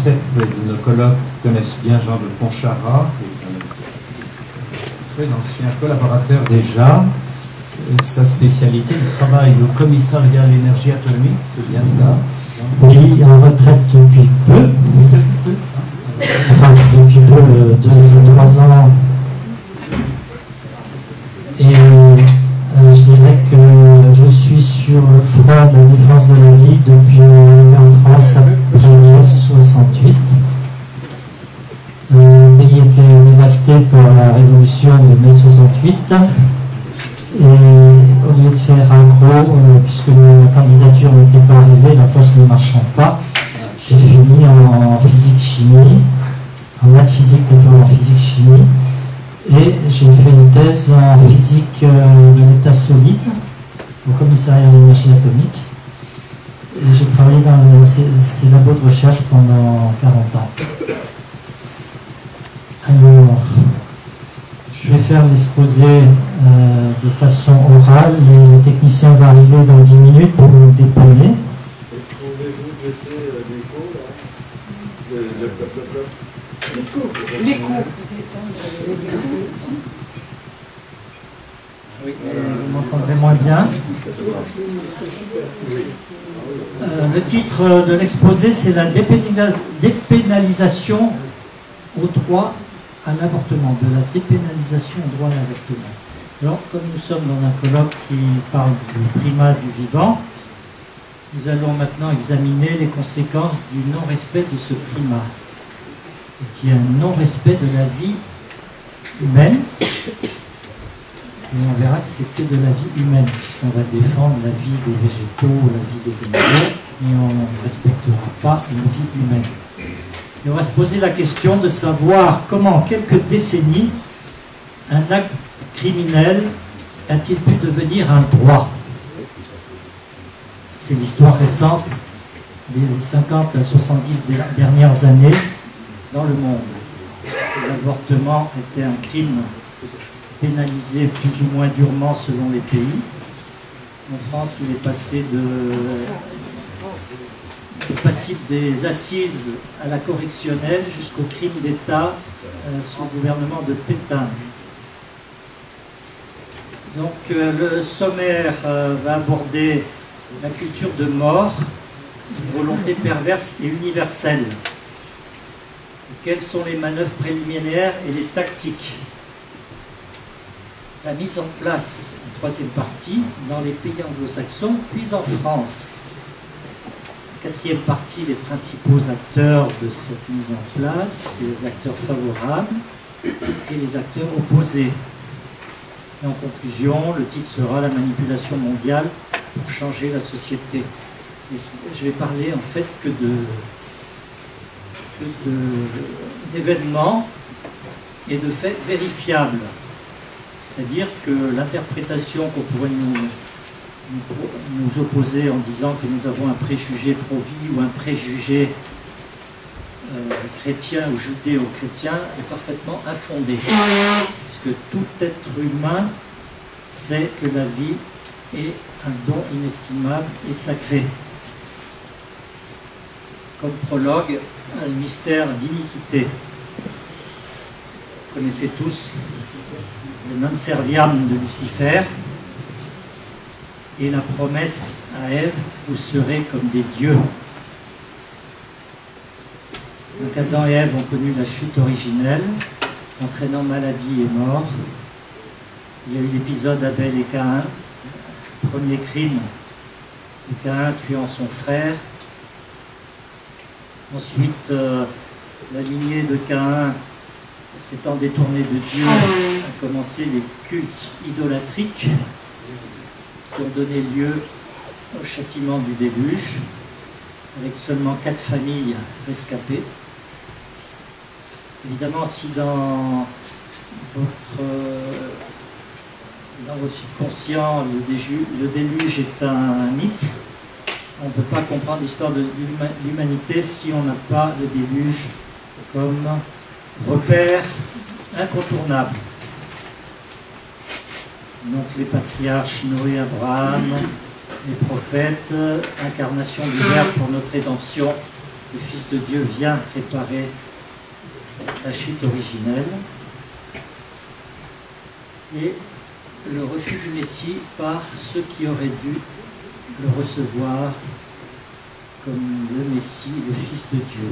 De nos colloques connaissent bien Jean de Pontcharrat, qui est un très ancien collaborateur déjà. Sa spécialité, il travaille au commissariat à l'énergie atomique, c'est bien ça? Oui, en retraite depuis peu. Enfin, depuis peu, 2-3 ans. Et je dirais que je suis sur le front de la défense de la vie depuis l'arrivée en France après mai 68. Le pays était dévasté par la révolution de mai 68. Et au lieu de faire un gros, puisque ma candidature n'était pas arrivée, la poste ne marchant pas, j'ai fini en physique-chimie, en maths physique, diplôme en physique-chimie. Et j'ai fait une thèse en physique de l'état solide au commissariat à l'énergie atomique. Et j'ai travaillé dans ces labos de recherche pendant 40 ans. Alors, je vais faire l'exposé de façon orale et le technicien va arriver dans 10 minutes pour nous dépanner. Pouvez-vous baisser l'écho là? L'écho. Oui, vous m'entendrez moins bien. Le titre de l'exposé, c'est la dépénalisation au droit à l'avortement, de la dépénalisation au droit à l'avortement. Alors, comme nous sommes dans un colloque qui parle du primat du vivant, nous allons maintenant examiner les conséquences du non-respect de ce primat, qui est un non-respect de la vie humaine. Et on verra que c'est que de la vie humaine, puisqu'on va défendre la vie des végétaux, la vie des animaux, et on ne respectera pas la vie humaine. Et on va se poser la question de savoir comment, en quelques décennies, un acte criminel a-t-il pu devenir un droit? C'est l'histoire récente des 50 à 70 dernières années dans le monde. L'avortement était un crime pénalisé plus ou moins durement selon les pays. En France, il est passé de passible des assises à la correctionnelle jusqu'au crime d'État sous le gouvernement de Pétain. Donc le sommaire va aborder la culture de mort, une volonté perverse et universelle. Et quelles sont les manœuvres préliminaires et les tactiques? La mise en place, en troisième partie, dans les pays anglo-saxons, puis en France. Quatrième partie, les principaux acteurs de cette mise en place, les acteurs favorables et les acteurs opposés. Et en conclusion, le titre sera « La manipulation mondiale pour changer la société ». Et je vais parler en fait que d'événements et de faits vérifiables. C'est-à-dire que l'interprétation qu'on pourrait nous opposer en disant que nous avons un préjugé pro-vie ou un préjugé chrétien ou judéo-chrétien est parfaitement infondée. Parce que tout être humain sait que la vie est un don inestimable et sacré. Comme prologue, un mystère d'iniquité. Vous connaissez tous le non serviam de Lucifer et la promesse à Ève, vous serez comme des dieux. Donc Adam et Ève ont connu la chute originelle, entraînant maladie et mort. Il y a eu l'épisode Abel et Caïn, premier crime de Caïn tuant son frère. Ensuite, la lignée de Caïn s'étant détournée de Dieu, a commencé les cultes idolâtriques qui ont donné lieu au châtiment du déluge, avec seulement 4 familles rescapées. Évidemment, si dans votre subconscient, le déluge est un mythe, on ne peut pas comprendre l'histoire de l'humanité si on n'a pas le déluge comme repère incontournable. Donc les patriarches Noé, Abraham, les prophètes, incarnation du Verbe pour notre rédemption, le Fils de Dieu vient préparer la chute originelle et le refus du Messie par ceux qui auraient dû le recevoir comme le Messie, le Fils de Dieu.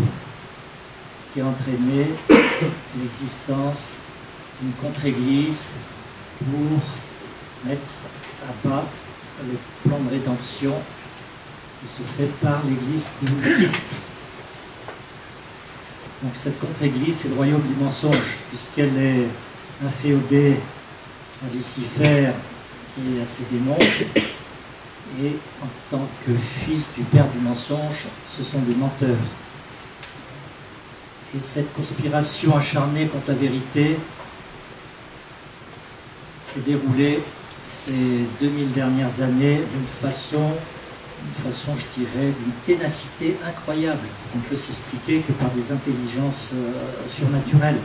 Ce qui a entraîné l'existence d'une contre-église pour mettre à bas le plan de rédemption qui se fait par l'Église du Christ. Donc cette contre-église, c'est le royaume du mensonge, puisqu'elle est inféodée à Lucifer et à ses démons, et en tant que fils du père du mensonge, ce sont des menteurs. Et cette conspiration acharnée contre la vérité s'est déroulée ces 2000 dernières années d'une façon, je dirais, d'une ténacité incroyable, qui ne peut s'expliquer que par des intelligences surnaturelles.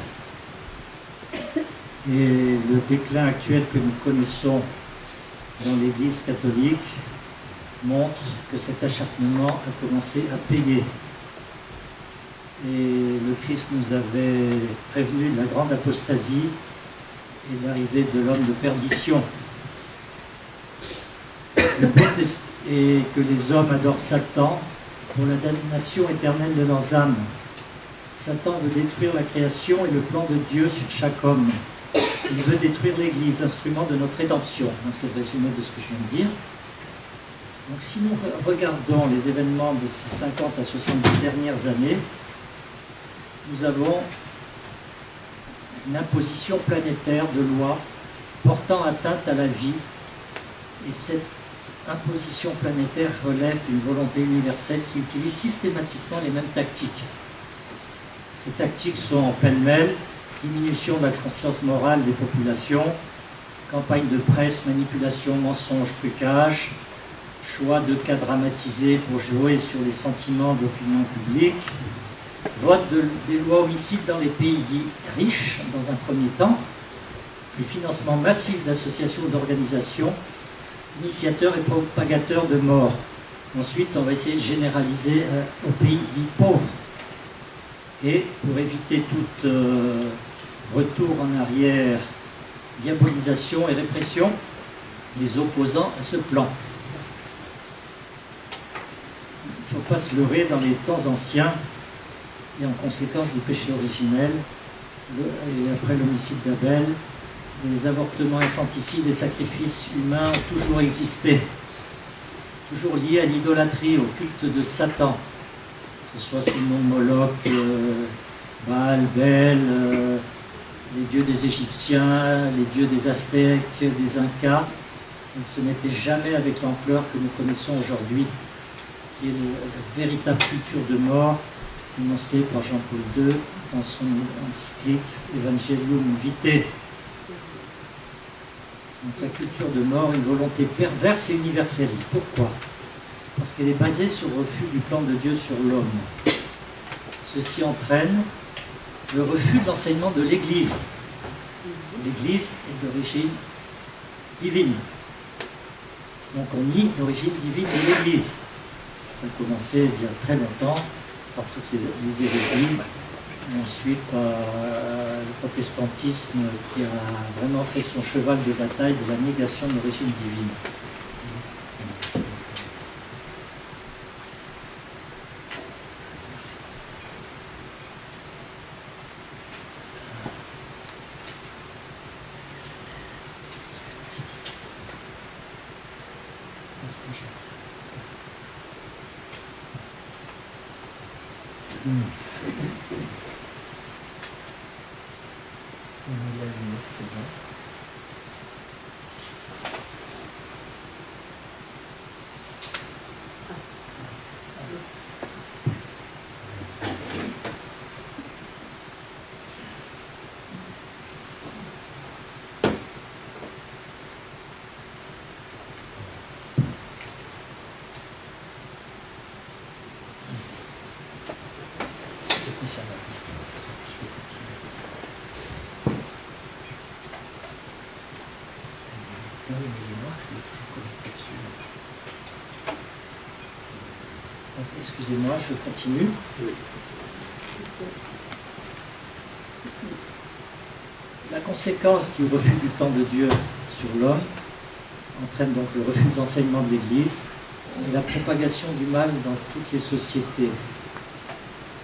Et le déclin actuel que nous connaissons dans l'Église catholique montre que cet acharnement a commencé à payer. Et le Christ nous avait prévenu de la grande apostasie et de l'arrivée de l'homme de perdition. Et que les hommes adorent Satan pour la damnation éternelle de leurs âmes. Satan veut détruire la création et le plan de Dieu sur chaque homme. Il veut détruire l'Église, instrument de notre rédemption. Donc c'est le résumé de ce que je viens de dire. Donc si nous regardons les événements de ces 50 à 70 dernières années, nous avons une imposition planétaire de lois portant atteinte à la vie, et cette imposition planétaire relève d'une volonté universelle qui utilise systématiquement les mêmes tactiques. Ces tactiques sont pêle-mêle: diminution de la conscience morale des populations, campagne de presse, manipulation, mensonge, trucage, choix de cas dramatisés pour jouer sur les sentiments de l'opinion publique, vote des lois homicides dans les pays dits riches dans un premier temps, et financement massif d'associations ou d'organisations, initiateurs et propagateurs de mort. Ensuite, on va essayer de généraliser aux pays dits pauvres. Et pour éviter tout retour en arrière, diabolisation et répression des opposants à ce plan. Il ne faut pas se leurrer, dans les temps anciens, et en conséquence du péché originel, et après l'homicide d'Abel, les avortements infanticides et sacrifices humains ont toujours existé, toujours liés à l'idolâtrie, au culte de Satan, que ce soit sous le nom de Moloch, Baal, Bel, les dieux des Égyptiens, les dieux des Aztèques, des Incas. Et ce n'était jamais avec l'ampleur que nous connaissons aujourd'hui, qui est la véritable culture de mort, énoncée par Jean-Paul II dans son encyclique Evangelium Vitae. Donc la culture de mort, une volonté perverse et universelle. Pourquoi? Parce qu'elle est basée sur le refus du plan de Dieu sur l'homme. Ceci entraîne le refus de l'enseignement de l'Église. L'Église est d'origine divine. Donc on nie l'origine divine de l'Église. Ça a commencé il y a très longtemps par toutes les hérésies, et ensuite par le protestantisme qui a vraiment fait son cheval de bataille de la négation de l'origine divine. excusez-moi, je continue. La conséquence du refus du plan de Dieu sur l'homme entraîne donc le refus de l'enseignement de l'Église et la propagation du mal dans toutes les sociétés.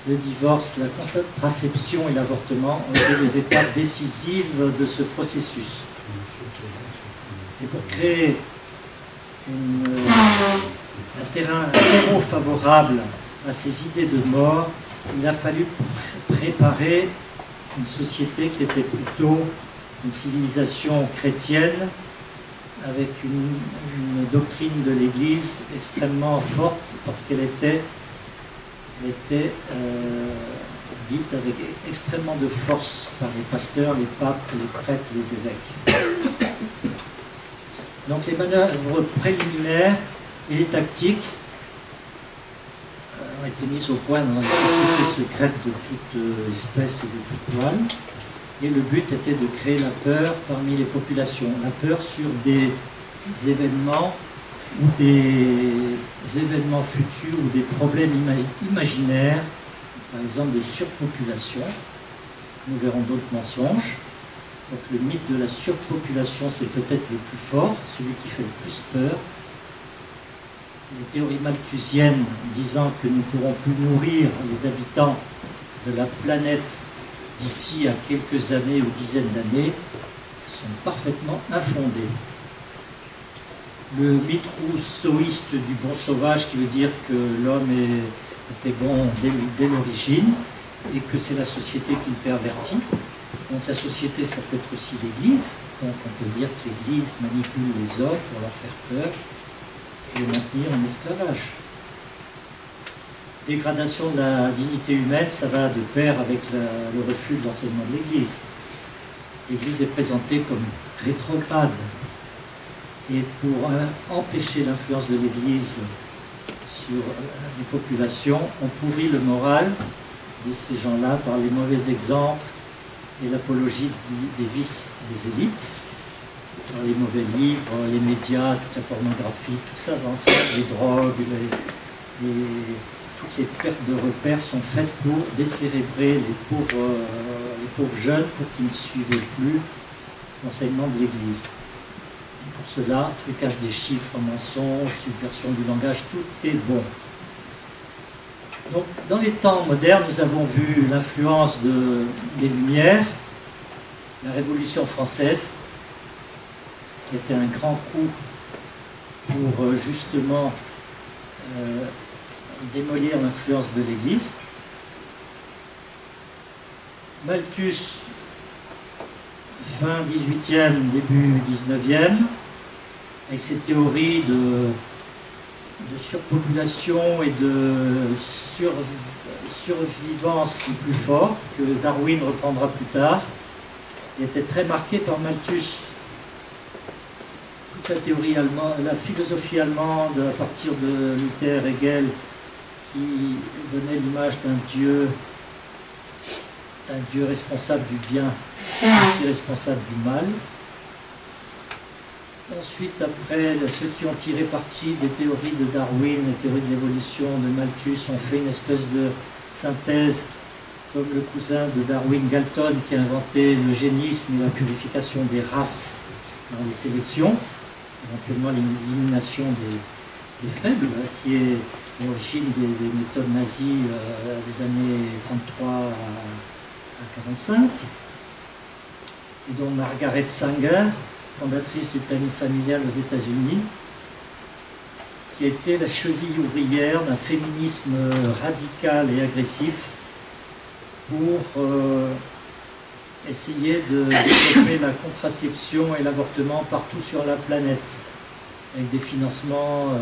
Le divorce, la contraception et l'avortement ont été des étapes décisives de ce processus. Et pour créer un terreau favorable à ces idées de mort, il a fallu préparer une société qui était plutôt une civilisation chrétienne avec une doctrine de l'Église extrêmement forte parce qu'elle était dite avec extrêmement de force par les pasteurs, les papes, les prêtres, les évêques. Donc les manœuvres préliminaires et les tactiques ont été mises au point dans les sociétés secrètes de toute espèce et de toute toile. Et le but était de créer la peur parmi les populations. La peur sur des événements ou des événements futurs ou des problèmes imaginaires, par exemple de surpopulation. Nous verrons d'autres mensonges. Donc le mythe de la surpopulation, c'est peut-être le plus fort, celui qui fait le plus peur. Les théories malthusiennes disant que nous ne pourrons plus nourrir les habitants de la planète d'ici à quelques années ou dizaines d'années sont parfaitement infondées. Le mythe rousseauiste du bon sauvage qui veut dire que l'homme était bon dès l'origine et que c'est la société qui le pervertit. Donc la société, ça peut être aussi l'Église. Donc on peut dire que l'Église manipule les hommes pour leur faire peur et les maintenir en esclavage. Dégradation de la dignité humaine, ça va de pair avec le refus de l'enseignement de l'Église. L'Église est présentée comme rétrograde. Et pour empêcher l'influence de l'Église sur les populations, on pourrit le moral de ces gens-là par les mauvais exemples et l'apologie des vices des élites, par les mauvais livres, les médias, toute la pornographie, tout ça dans ça, les drogues, toutes les pertes de repères sont faites pour décérébrer les pauvres jeunes pour qu'ils ne suivaient plus l'enseignement de l'Église. Pour cela, trucage des chiffres, mensonges, subversion du langage, tout est bon. Donc, dans les temps modernes, nous avons vu l'influence des Lumières, la Révolution française, qui était un grand coup pour justement démolir l'influence de l'Église. Malthus, fin 18e, début 19e, avec ses théories de surpopulation et de survivance du plus fort, que Darwin reprendra plus tard, il était très marqué par Malthus. Toute la théorie allemande, la philosophie allemande, à partir de Luther, Hegel, qui donnait l'image d'un Dieu responsable du bien, aussi responsable du mal. Ensuite, après, ceux qui ont tiré parti des théories de Darwin, les théories de l'évolution de Malthus, ont fait une espèce de synthèse, comme le cousin de Darwin, Galton, qui a inventé l'eugénisme et la purification des races dans les sélections, éventuellement l'élimination des faibles, qui est l'origine des méthodes nazies des années 33 à 45, et dont Margaret Sanger, fondatrice du planning familial aux États-Unis, qui était la cheville ouvrière d'un féminisme radical et agressif pour essayer de développer la contraception et l'avortement partout sur la planète, avec des financements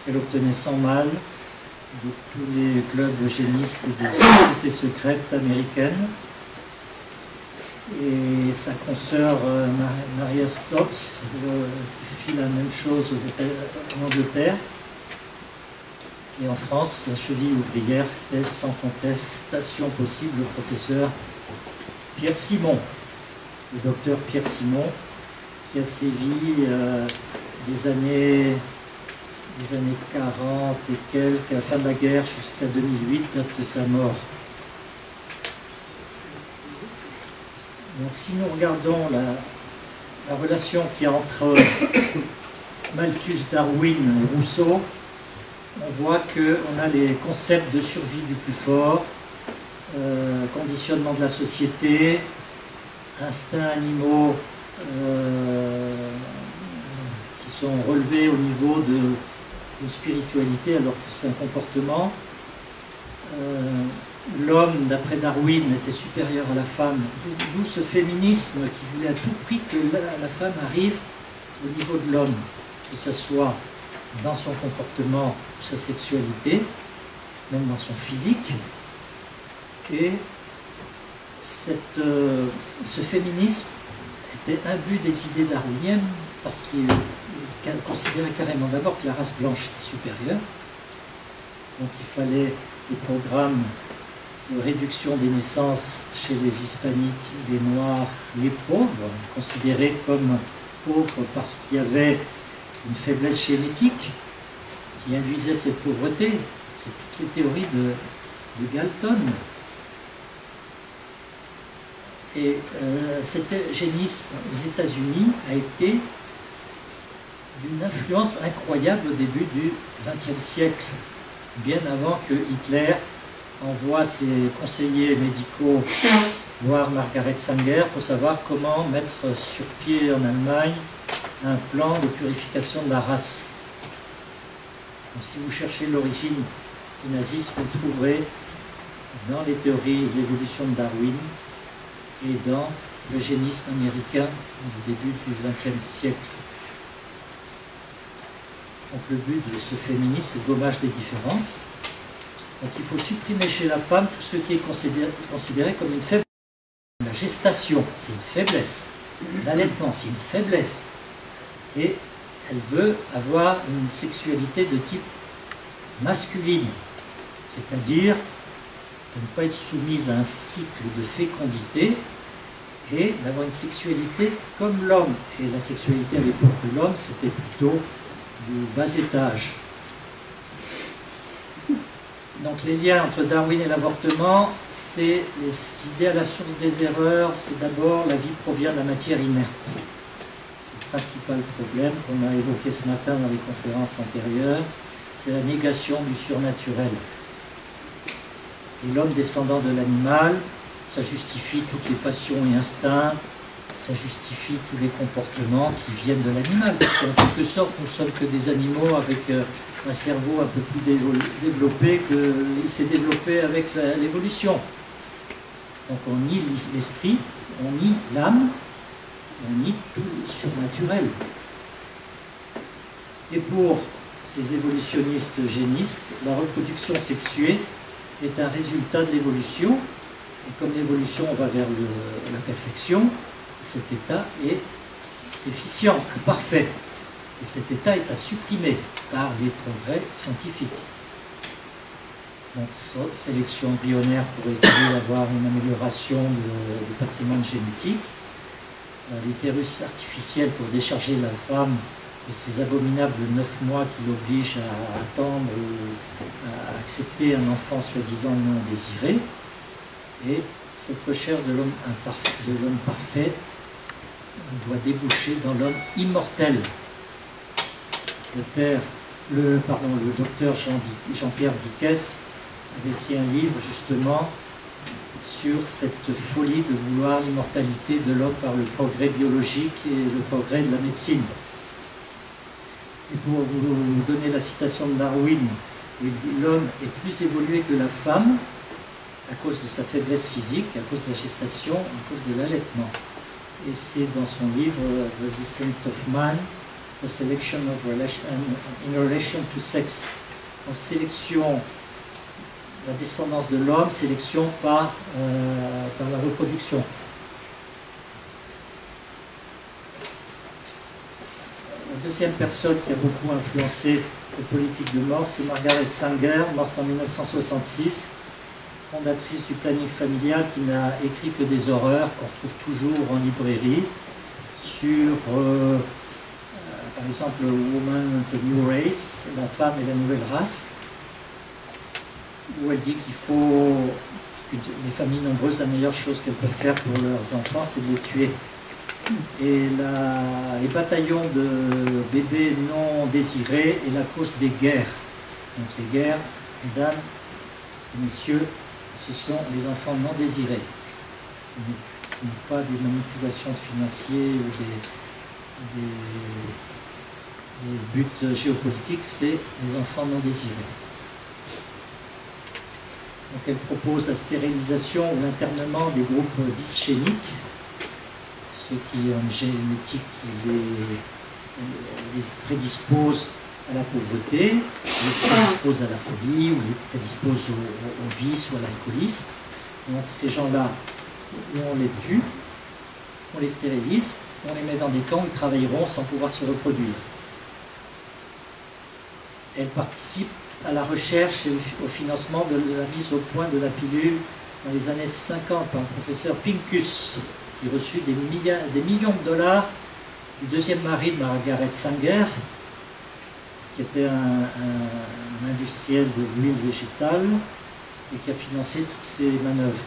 qu'elle obtenait sans mal de tous les clubs eugénistes et des sociétés secrètes américaines. Et sa consoeur Maria Stopes qui fit la même chose en Angleterre. Et en France, la cheville ouvrière, c'était sans contestation possible le professeur Pierre Simon, le docteur Pierre Simon, qui a sévi des années des années 40 et quelques, à la fin de la guerre jusqu'à 2008, date de sa mort. Donc si nous regardons la relation qu'il y a entre Malthus, Darwin et Rousseau, on voit qu'on a les concepts de survie du plus fort, conditionnement de la société, instincts animaux qui sont relevés au niveau de spiritualité alors que c'est un comportement. L'homme, d'après Darwin, était supérieur à la femme, d'où ce féminisme qui voulait à tout prix que la femme arrive au niveau de l'homme, que ce soit dans son comportement ou sa sexualité, même dans son physique. Et ce féminisme était imbu des idées darwiniennes parce qu'il considérait carrément d'abord que la race blanche était supérieure. Donc il fallait des programmes de réduction des naissances chez les hispaniques, les noirs, les pauvres, considérés comme pauvres parce qu'il y avait une faiblesse génétique qui induisait cette pauvreté. C'est toutes les théories de Galton. Et cet eugénisme aux États-Unis a été d'une influence incroyable au début du XXe siècle, bien avant que Hitler envoie ses conseillers médicaux voir Margaret Sanger pour savoir comment mettre sur pied en Allemagne un plan de purification de la race. Donc, si vous cherchez l'origine du nazisme, vous le trouverez dans les théories de l'évolution de Darwin et dans l'eugénisme américain du début du XXe siècle. Donc le but de ce féminisme, c'est le gommage des différences. Donc il faut supprimer chez la femme tout ce qui est considéré comme une faiblesse. La gestation, c'est une faiblesse. L'allaitement, c'est une faiblesse. Et elle veut avoir une sexualité de type masculine, c'est-à-dire de ne pas être soumise à un cycle de fécondité et d'avoir une sexualité comme l'homme. Et la sexualité à l'époque de l'homme, c'était plutôt du bas étage. Donc les liens entre Darwin et l'avortement, c'est les idées à la source des erreurs. C'est d'abord la vie provient de la matière inerte. C'est le principal problème qu'on a évoqué ce matin dans les conférences antérieures. C'est la négation du surnaturel. Et l'homme descendant de l'animal, ça justifie toutes les passions et instincts, ça justifie tous les comportements qui viennent de l'animal. Parce qu'en quelque sorte, nous ne sommes que des animaux avec un cerveau un peu plus développé qu'il s'est développé avec l'évolution. Donc on nie l'esprit, on nie l'âme, on nie tout le surnaturel. Et pour ces évolutionnistes eugénistes, la reproduction sexuée est un résultat de l'évolution. Et comme l'évolution va vers la perfection, cet état est déficient, imparfait. Et cet état est à supprimer par les progrès scientifiques. Donc, sélection embryonnaire pour essayer d'avoir une amélioration du patrimoine génétique. L'utérus artificiel pour décharger la femme de ces abominables 9 mois qui l'obligent à attendre ou à accepter un enfant soi-disant non désiré. Et cette recherche de l'homme parfait doit déboucher dans l'homme immortel. Le docteur Jean-Pierre Dickès avait écrit un livre justement sur cette folie de vouloir l'immortalité de l'homme par le progrès biologique et le progrès de la médecine. Et pour vous donner la citation de Darwin, il dit « L'homme est plus évolué que la femme à cause de sa faiblesse physique, à cause de la gestation, à cause de l'allaitement. » Et c'est dans son livre « The Descent of Man, The Selection in Relation to Sex ». Donc sélection, la descendance de l'homme, sélection par la reproduction. La deuxième personne qui a beaucoup influencé cette politique de mort, c'est Margaret Sanger, morte en 1966, fondatrice du planning familial, qui n'a écrit que des horreurs qu'on trouve toujours en librairie, sur par par exemple, Woman the New Race, la femme et la nouvelle race, où elle dit qu'il faut que les familles nombreuses, la meilleure chose qu'elles peuvent faire pour leurs enfants, c'est de les tuer. Et les bataillons de bébés non désirés est la cause des guerres. Donc les guerres, mesdames et messieurs, ce sont les enfants non désirés. Ce n'est pas des manipulations financières ou des buts géopolitiques, c'est les enfants non désirés. Donc elle propose la stérilisation ou l'internement des groupes dyschéniques, ceux qui ont une génétique qui les prédispose à la pauvreté, les prédispose à la folie, ou les prédispose au vice ou à l'alcoolisme. Donc ces gens-là, on les tue, on les stérilise, on les met dans des camps où ils travailleront sans pouvoir se reproduire. Elle participe à la recherche et au financement de la mise au point de la pilule dans les années 50 par le professeur Pincus, qui reçut des millions de dollars du deuxième mari de Margaret Sanger, qui était un industriel de l'huile végétale et qui a financé toutes ces manœuvres.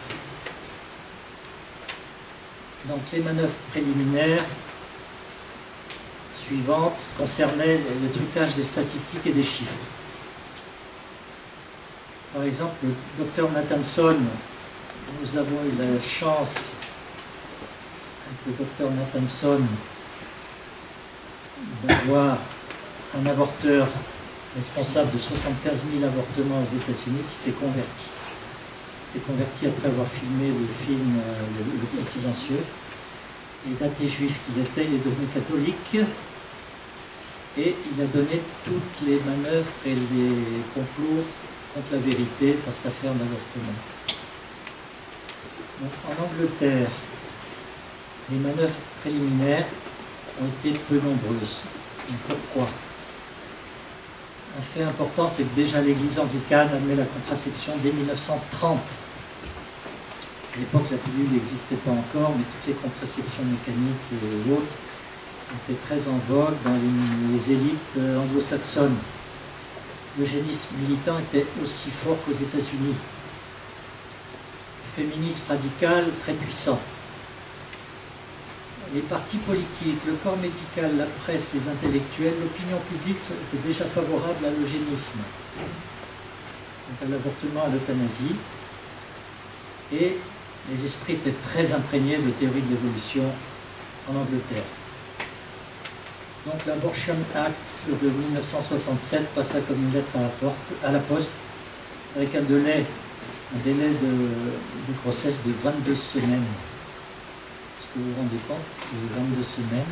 Donc les manœuvres préliminaires suivantes concernaient le trucage des statistiques et des chiffres. Par exemple, le docteur Nathanson, nous avons eu la chance avec le docteur Nathanson d'avoir un avorteur responsable de 75 000 avortements aux États-Unis qui s'est converti. Il s'est converti après avoir filmé le film Le Cri silencieux. Et d'athée juif qu'il était, il est devenu catholique et il a donné toutes les manœuvres et les complots contre la vérité dans cette affaire d'avortement. Donc, en Angleterre, les manœuvres préliminaires ont été peu nombreuses. Donc, pourquoi? Un fait important, c'est que déjà l'Église anglicane admet la contraception dès 1930. À l'époque, la pilule n'existait pas encore, mais toutes les contraceptions mécaniques et autres étaient très en vogue dans les élites anglo-saxonnes. L'eugénisme militant était aussi fort qu'aux États-Unis. Le féminisme radical très puissant. Les partis politiques, le corps médical, la presse, les intellectuels, l'opinion publique étaient déjà favorables à l'eugénisme, donc à l'avortement, à l'euthanasie, et les esprits étaient très imprégnés de théorie de l'évolution en Angleterre. Donc l'Abortion Act de 1967 passa comme une lettre à la poste, avec un délai de grossesse de 22 semaines. Est-ce que vous vous rendez compte de 22 semaines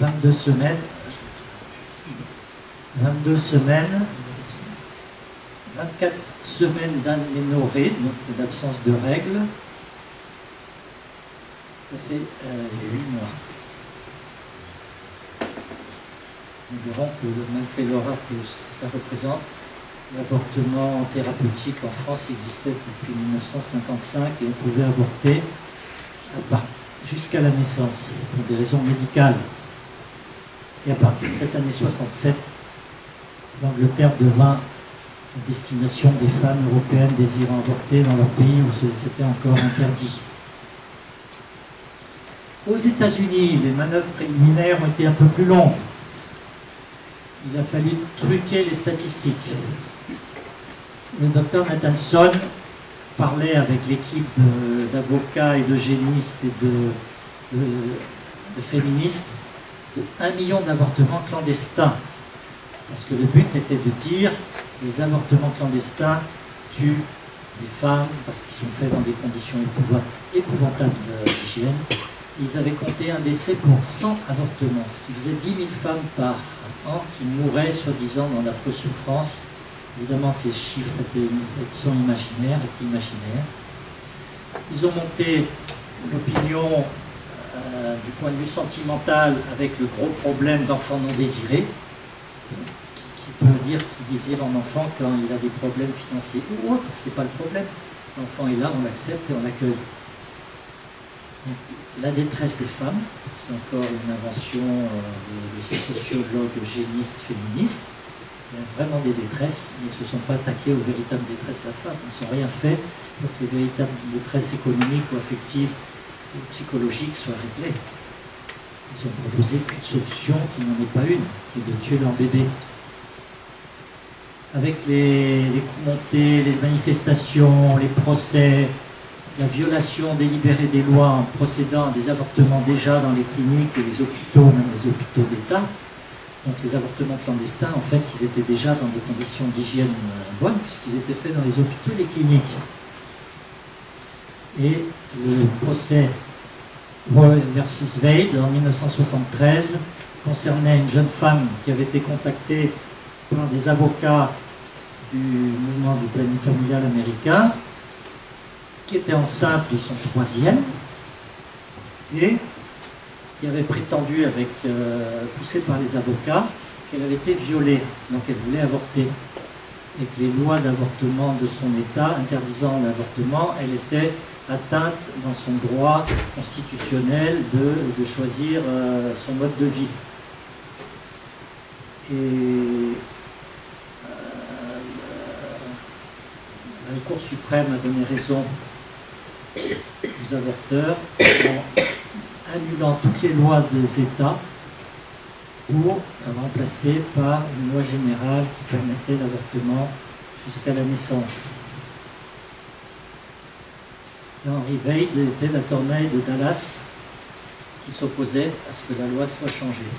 22 semaines 22 semaines 24 semaines d'aménorrhée, donc d'absence de règles. Ça fait 8 mois. Nous verrons que malgré l'horreur que ça représente, l'avortement thérapeutique en France existait depuis 1955 et on pouvait avorter jusqu'à la naissance pour des raisons médicales. Et à partir de cette année 67, l'Angleterre devint une destination des femmes européennes désirant avorter dans leur pays où c'était encore interdit. Aux États-Unis, les manœuvres préliminaires ont été un peu plus longues. Il a fallu truquer les statistiques. Le docteur Nathanson parlait avec l'équipe d'avocats et d'eugénistes et de féministes de 1 million d'avortements clandestins. Parce que le but était de dire les avortements clandestins tuent les femmes parce qu'ils sont faits dans des conditions épouvantables d'hygiène. Ils avaient compté un décès pour 100 avortements, ce qui faisait 10 000 femmes par an qui mouraient soi-disant dans l'affreuse souffrance. Évidemment, ces chiffres sont imaginaires, étaient imaginaires. Ils ont monté l'opinion du point de vue sentimental avec le gros problème d'enfants non désirés. Qui peut dire qu'il désire un enfant quand il a des problèmes financiers ou autres, c'est pas le problème. L'enfant est là, on l'accepte et on l'accueille. Donc, la détresse des femmes, c'est encore une invention de ces sociologues génistes, féministes. Il y a vraiment des détresses, mais ils ne se sont pas attaqués aux véritables détresses de la femme. Ils n'ont rien fait pour que les véritables détresses économiques ou affectives ou psychologiques soient réglées. Ils ont proposé qu'une solution qui n'en est pas une, qui est de tuer leur bébé. Avec les montées, les manifestations, les procès, la violation délibérée des lois en procédant à des avortements déjà dans les cliniques et les hôpitaux, même les hôpitaux d'État. Donc les avortements clandestins, en fait, ils étaient déjà dans des conditions d'hygiène bonnes, puisqu'ils étaient faits dans les hôpitaux et les cliniques. Et le procès Roe versus Wade en 1973 concernait une jeune femme qui avait été contactée par des avocats du mouvement du planning familial américain, qui était enceinte de son 3e et qui avait prétendu, poussée par les avocats, qu'elle avait été violée, donc elle voulait avorter. Et que les lois d'avortement de son État interdisant l'avortement, elle était atteinte dans son droit constitutionnel de choisir son mode de vie. Et la Cour suprême a donné raison aux avorteurs en annulant toutes les lois des États pour remplacer par une loi générale qui permettait l'avortement jusqu'à la naissance. Et Henry Wade était l'attorney de Dallas qui s'opposait à ce que la loi soit changée.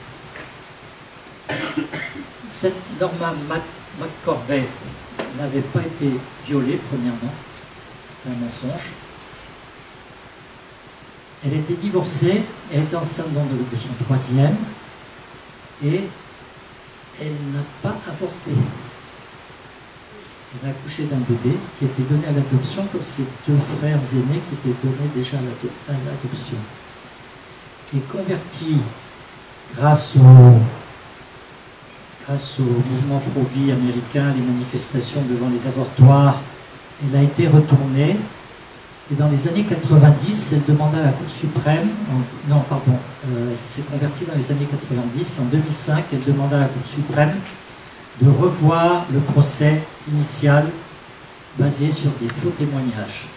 Cette Norma McCorvey n'avait pas été violée, premièrement. C'était un mensonge. Elle était divorcée, elle était enceinte donc de son 3e, et elle n'a pas avorté. Elle a accouché d'un bébé qui a été donné à l'adoption comme ses 2 frères aînés qui étaient donnés déjà à l'adoption. Et convertie grâce au mouvement pro-vie américain, les manifestations devant les avortoirs, elle a été retournée. Et dans les années 90, elle demanda à la Cour suprême, elle s'est convertie dans les années 90, en 2005, elle demanda à la Cour suprême de revoir le procès initial basé sur des faux témoignages.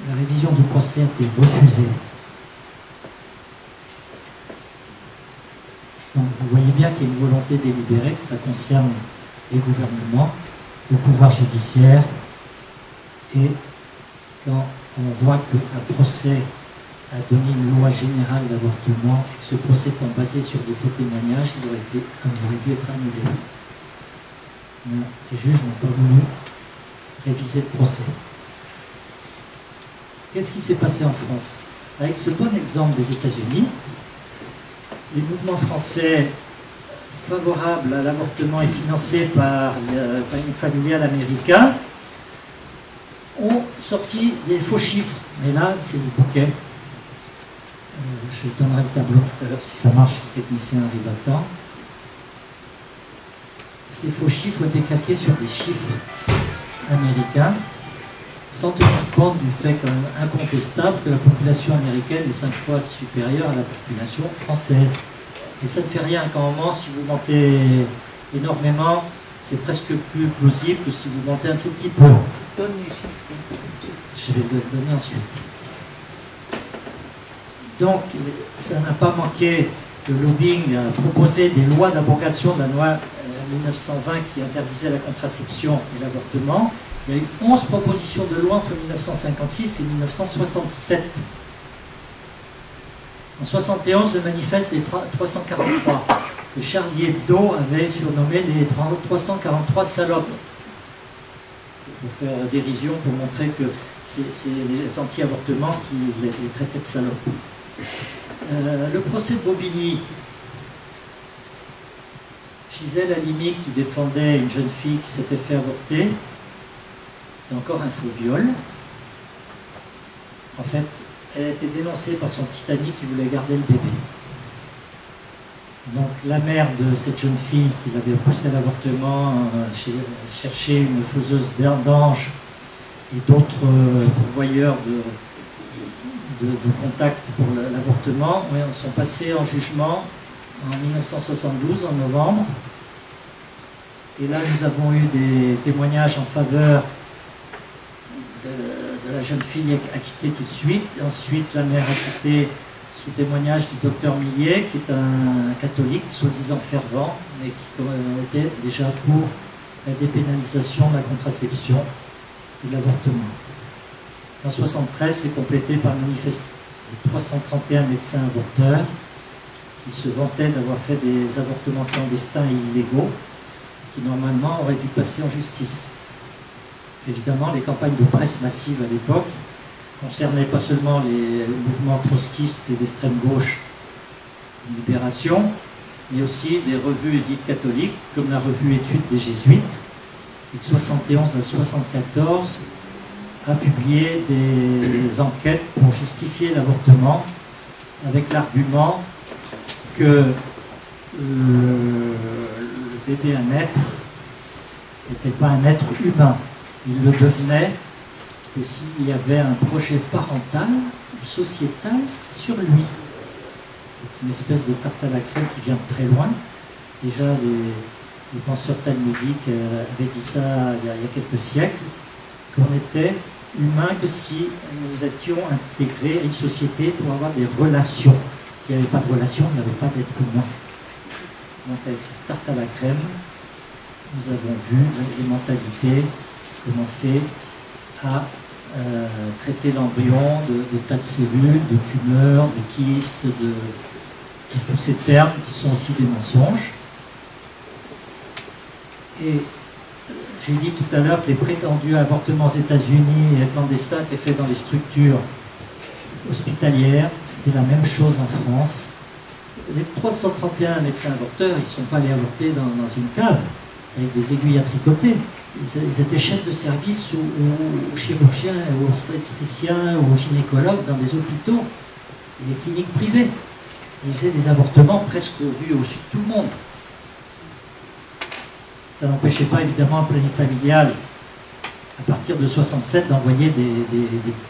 La révision du procès a été refusée. Donc vous voyez bien qu'il y a une volonté délibérée, que ça concerne les gouvernements, le pouvoir judiciaire, et quand on voit qu'un procès a donné une loi générale d'avortement et que ce procès étant basé sur des faux témoignages, il aurait dû être annulé. Mais les juges n'ont pas voulu réviser le procès. Qu'est-ce qui s'est passé en France? Avec ce bon exemple des États-Unis, les mouvements français favorables à l'avortement et financés par le planning familial américain ont sorti des faux chiffres. Mais là, c'est du bouquet. Je donnerai le tableau tout à l'heure si ça marche, si le technicien arrive à temps. Ces faux chiffres ont été calqués sur des chiffres américains, sans tenir compte du fait quand même incontestable que la population américaine est 5 fois supérieure à la population française. Et ça ne fait rien qu'à un moment, si vous mentez énormément, c'est presque plus plausible que si vous mentez un tout petit peu. Donne les chiffres. Je vais le donner ensuite. Donc, ça n'a pas manqué. Le lobbying a proposé des lois d'abrogation de la loi 1920 qui interdisait la contraception et l'avortement. Il y a eu 11 propositions de loi entre 1956 et 1967. En 1971, le manifeste des 343, que Charlie Hebdo avait surnommé les 343 salopes. Pour faire dérision, pour montrer que c'est les anti-avortements qui les traitaient de salopes. Le procès de Bobigny, Gisèle Halimi qui défendait une jeune fille qui s'était fait avorter, c'est encore un faux viol. En fait, elle a été dénoncée par son petit ami qui voulait garder le bébé. Donc la mère de cette jeune fille qui l'avait poussé à l'avortement cherchait une faiseuse d'ange et d'autres pourvoyeurs de contact pour l'avortement sont passés en jugement en 1972, en novembre. Et là, nous avons eu des témoignages en faveur de la jeune fille acquittée tout de suite. Ensuite, la mère acquittée sous témoignage du docteur Millier, qui est un catholique, soi-disant fervent, mais qui était déjà pour la dépénalisation de la contraception et de l'avortement. En 1973, c'est complété par le manifeste des 331 médecins avorteurs qui se vantaient d'avoir fait des avortements clandestins et illégaux, qui normalement auraient dû passer en justice. Évidemment, les campagnes de presse massives à l'époque concernaient pas seulement les mouvements trotskistes et d'extrême gauche, Libération, mais aussi des revues dites catholiques, comme la revue Études des Jésuites, qui de 71 à 74 a publié des enquêtes pour justifier l'avortement, avec l'argument que le bébé à naître n'était pas un être humain. Il le devenait que s'il y avait un projet parental ou sociétal sur lui. C'est une espèce de tarte à la crème qui vient de très loin. Déjà, les penseurs talmudiques avaient dit ça il y a quelques siècles, qu'on était humain que si nous étions intégrés à une société pour avoir des relations. S'il n'y avait pas de relations, il n'y avait pas d'être humain. Donc avec cette tarte à la crème, nous avons vu les mentalités commencer à traiter l'embryon de tas de cellules, de tumeurs, de kystes, de tous ces termes qui sont aussi des mensonges. Et j'ai dit tout à l'heure que les prétendus avortements aux États-Unis et clandestins étaient faits dans les structures hospitalières. C'était la même chose en France. Les 331 médecins avorteurs, ils ne sont pas allés avorter dans une cave avec des aiguilles à tricoter. Ils étaient chefs de service aux chirurgiens, aux obstétriciens, aux gynécologues dans des hôpitaux et des cliniques privées. Ils faisaient des avortements presque vus au-dessus de tout le monde. Ça n'empêchait pas évidemment le planning familial, à partir de 67, d'envoyer des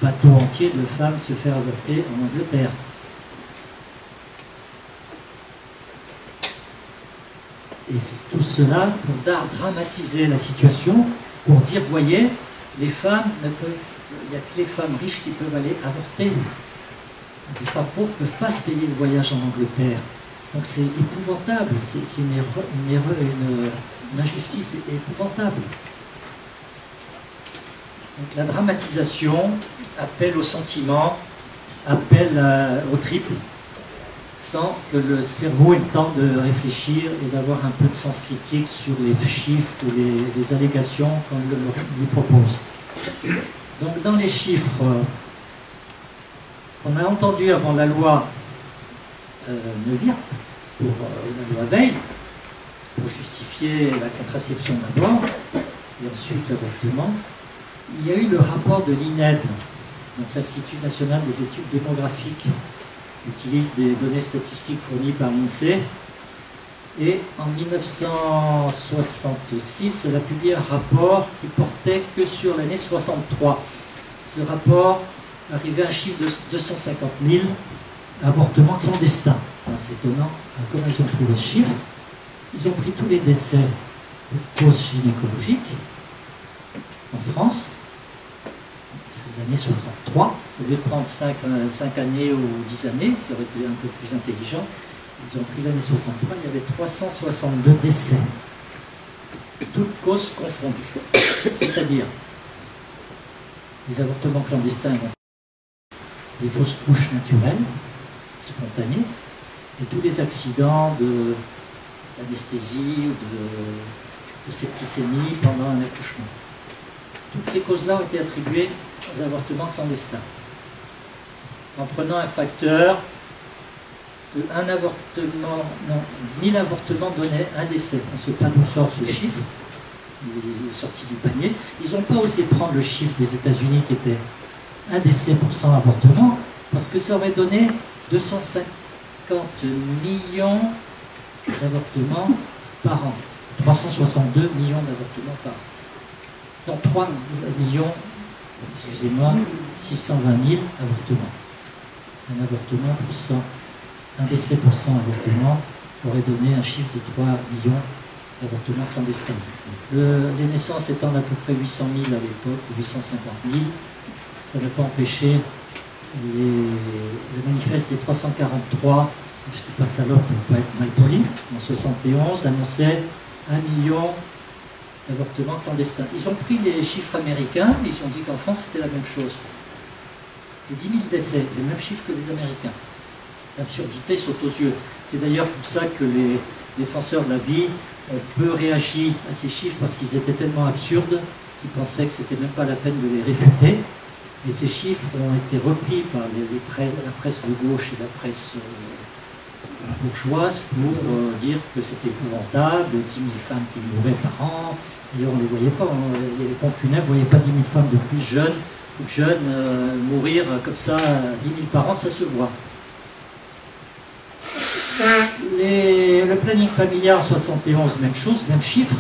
bateaux entiers de femmes se faire avorter en Angleterre. Et tout cela pour dramatiser la situation, pour dire, voyez, les femmes ne peuvent, il n'y a que les femmes riches qui peuvent aller avorter. Les femmes pauvres ne peuvent pas se payer le voyage en Angleterre. Donc c'est épouvantable, c'est une injustice épouvantable. Donc la dramatisation appelle au sentiment, appelle au triple, sans que le cerveau ait le temps de réfléchir et d'avoir un peu de sens critique sur les chiffres ou les allégations qu'on lui propose. Donc dans les chiffres, on a entendu avant la loi Neuwirth, pour la loi Veil, pour justifier la contraception d'abord, et ensuite l'avortement. Il y a eu le rapport de l'INED, donc l'Institut national des études démographiques, utilise des données statistiques fournies par l'INSEE. Et en 1966, elle a publié un rapport qui portait que sur l'année 63. Ce rapport arrivait à un chiffre de 250 000 avortements clandestins. C'est étonnant comment ils ont trouvé ce chiffre. Ils ont pris tous les décès pour causes gynécologiques en France. C'est l'année 63. Au lieu de prendre 5 années ou 10 années, qui aurait été un peu plus intelligent, ils ont pris l'année 63, il y avait 362 décès. Toutes causes confondues. C'est-à-dire des avortements clandestins, des fausses couches naturelles, spontanées, et tous les accidents d'anesthésie ou de septicémie pendant un accouchement. Toutes ces causes-là ont été attribuées aux avortements clandestins. En prenant un facteur de 1000 avortements donnaient un décès. On ne sait pas d'où sort ce chiffre, il est sorti du panier. Ils n'ont pas osé prendre le chiffre des États-Unis qui était un décès pour 100 avortements, parce que ça aurait donné 250 millions d'avortements par an. 362 millions d'avortements par an. Donc 3 millions, excusez-moi, 620 000 avortements. un avortement pour 100, un décès pour 100 avortements aurait donné un chiffre de 3 millions d'avortements clandestins. Les naissances étant d'à peu près 800 000 à l'époque, 850 000, ça n'a pas empêché le manifeste des 343, je ne dis pas salope pour ne pas être mal poli, en 71 annonçait 1 million d'avortements clandestins. Ils ont pris les chiffres américains, et ils ont dit qu'en France c'était la même chose. Et 10 000 décès, les mêmes chiffres que les Américains. L'absurdité saute aux yeux. C'est d'ailleurs pour ça que les défenseurs de la vie ont peu réagi à ces chiffres, parce qu'ils étaient tellement absurdes qu'ils pensaient que c'était même pas la peine de les réfuter. Et ces chiffres ont été repris par la presse de gauche et la presse bourgeoise pour dire que c'était épouvantable, 10 000 femmes qui mouraient par an. D'ailleurs, on ne les voyait pas, les pompes funèbres ne voyaient pas 10 000 femmes de plus jeunes, toutes jeunes, mourir comme ça, 10 000 par an, ça se voit. Le planning familial en 71, même chose, même chiffre.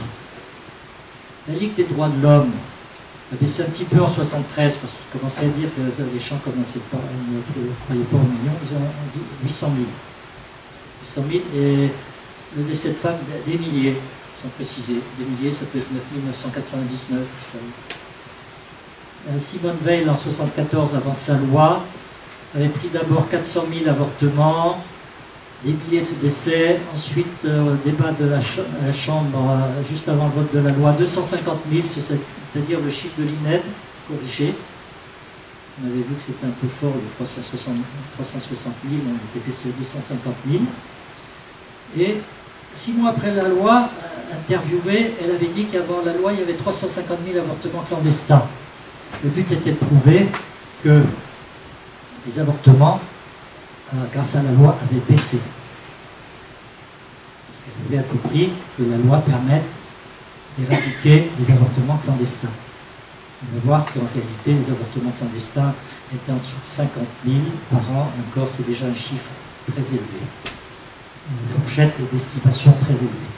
La Ligue des droits de l'homme a baissé un petit peu en 73 parce qu'ils commençaient à dire que les gens commençaient pas, ne croyaient pas aux millions, ils ont dit 800 000. 800 000 et le décès de femmes, des milliers, sont précisés. Des milliers, ça peut être 9 999. Simone Veil, en 1974, avant sa loi, avait pris d'abord 400 000 avortements, des milliers de décès, ensuite au débat de la Chambre, juste avant le vote de la loi, 250 000, c'est-à-dire le chiffre de l'INED, corrigé. On avait vu que c'était un peu fort, les 360 000, on était baissé à 250 000. Et 6 mois après la loi, interviewée, elle avait dit qu'avant la loi, il y avait 350 000 avortements clandestins. Le but était de prouver que les avortements, grâce à la loi, avaient baissé. Parce qu'elle voulait à tout prix que la loi permette d'éradiquer les avortements clandestins. On va voir qu'en réalité, les avortements clandestins étaient en dessous de 50 000 par an, et encore, c'est déjà un chiffre très élevé. Une fourchette d'estimation très élevée.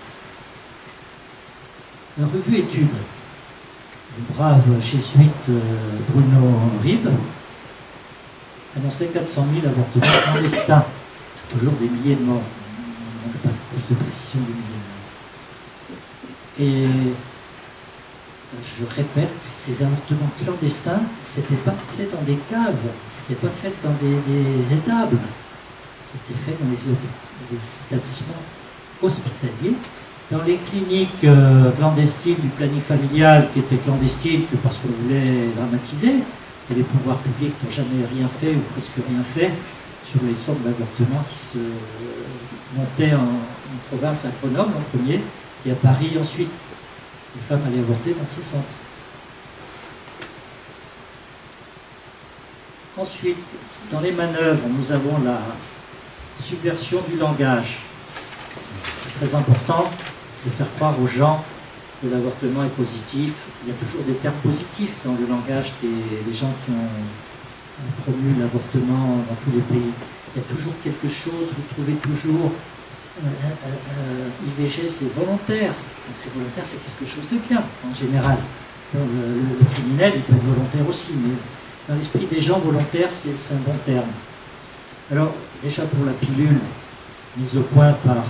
La revue Études, le brave jésuite Bruno Ribes, annonçait 400 000 avortements clandestins, toujours des milliers de morts. On n'a pas plus de précision des milliers de morts. Et je répète, ces avortements clandestins, c'était pas fait dans des caves, c'était pas fait dans des étables, c'était fait dans les établissements hospitaliers, dans les cliniques clandestines du planning familial, qui étaient clandestines que parce qu'on voulait dramatiser, et les pouvoirs publics n'ont jamais rien fait, ou presque rien fait, sur les centres d'avortement qui se montaient en province, à Grenoble en premier, et à Paris ensuite. Les femmes allaient avorter dans ces centres. Ensuite, dans les manœuvres, nous avons la subversion du langage. C'est très important de faire croire aux gens que l'avortement est positif. Il y a toujours des termes positifs dans le langage des gens qui ont promu l'avortement dans tous les pays. Il y a toujours quelque chose, vous trouvez toujours IVG, c'est volontaire. Donc c'est volontaire, c'est quelque chose de bien, en général. Le criminel, il peut être volontaire aussi, mais dans l'esprit des gens, volontaire, c'est un bon terme. Alors, déjà pour la pilule, mise au point par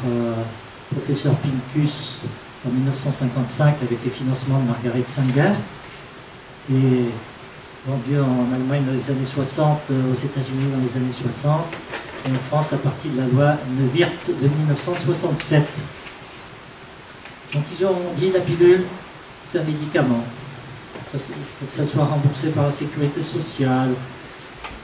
professeur Pincus en 1955 avec les financements de Margaret Sanger, et vendue en Allemagne dans les années 60, aux États-Unis dans les années 60, et en France à partir de la loi Neuwirth de 1967. Donc ils ont dit la pilule, c'est un médicament. Il faut que ça soit remboursé par la sécurité sociale.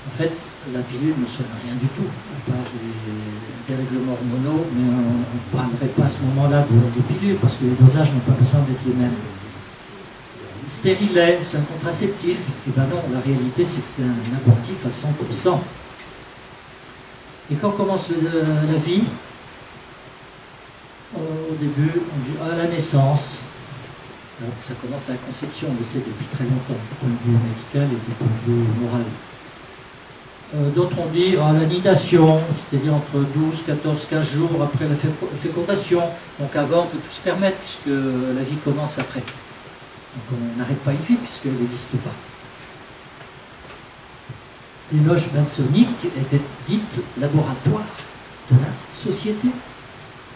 En fait, la pilule ne soigne rien du tout, à part les dérèglements hormonaux, mais on ne parlerait pas à ce moment-là de pilules, parce que les dosages n'ont pas besoin d'être les mêmes. Stérilet, c'est un contraceptif. Et ben non, la réalité, c'est que c'est un abortif à 100%. Et quand commence la vie, au début, on dit à la naissance, alors que ça commence à la conception, on le sait depuis très longtemps, du point de vue médical et du point de vue moral. D'autres ont dit à la nidation, c'est-à-dire entre 12, 14, 15 jours après la fécondation, donc avant que tout se permette, puisque la vie commence après. Donc on n'arrête pas une vie puisqu'elle n'existe pas. les loges maçonniques étaient dites laboratoires de la société,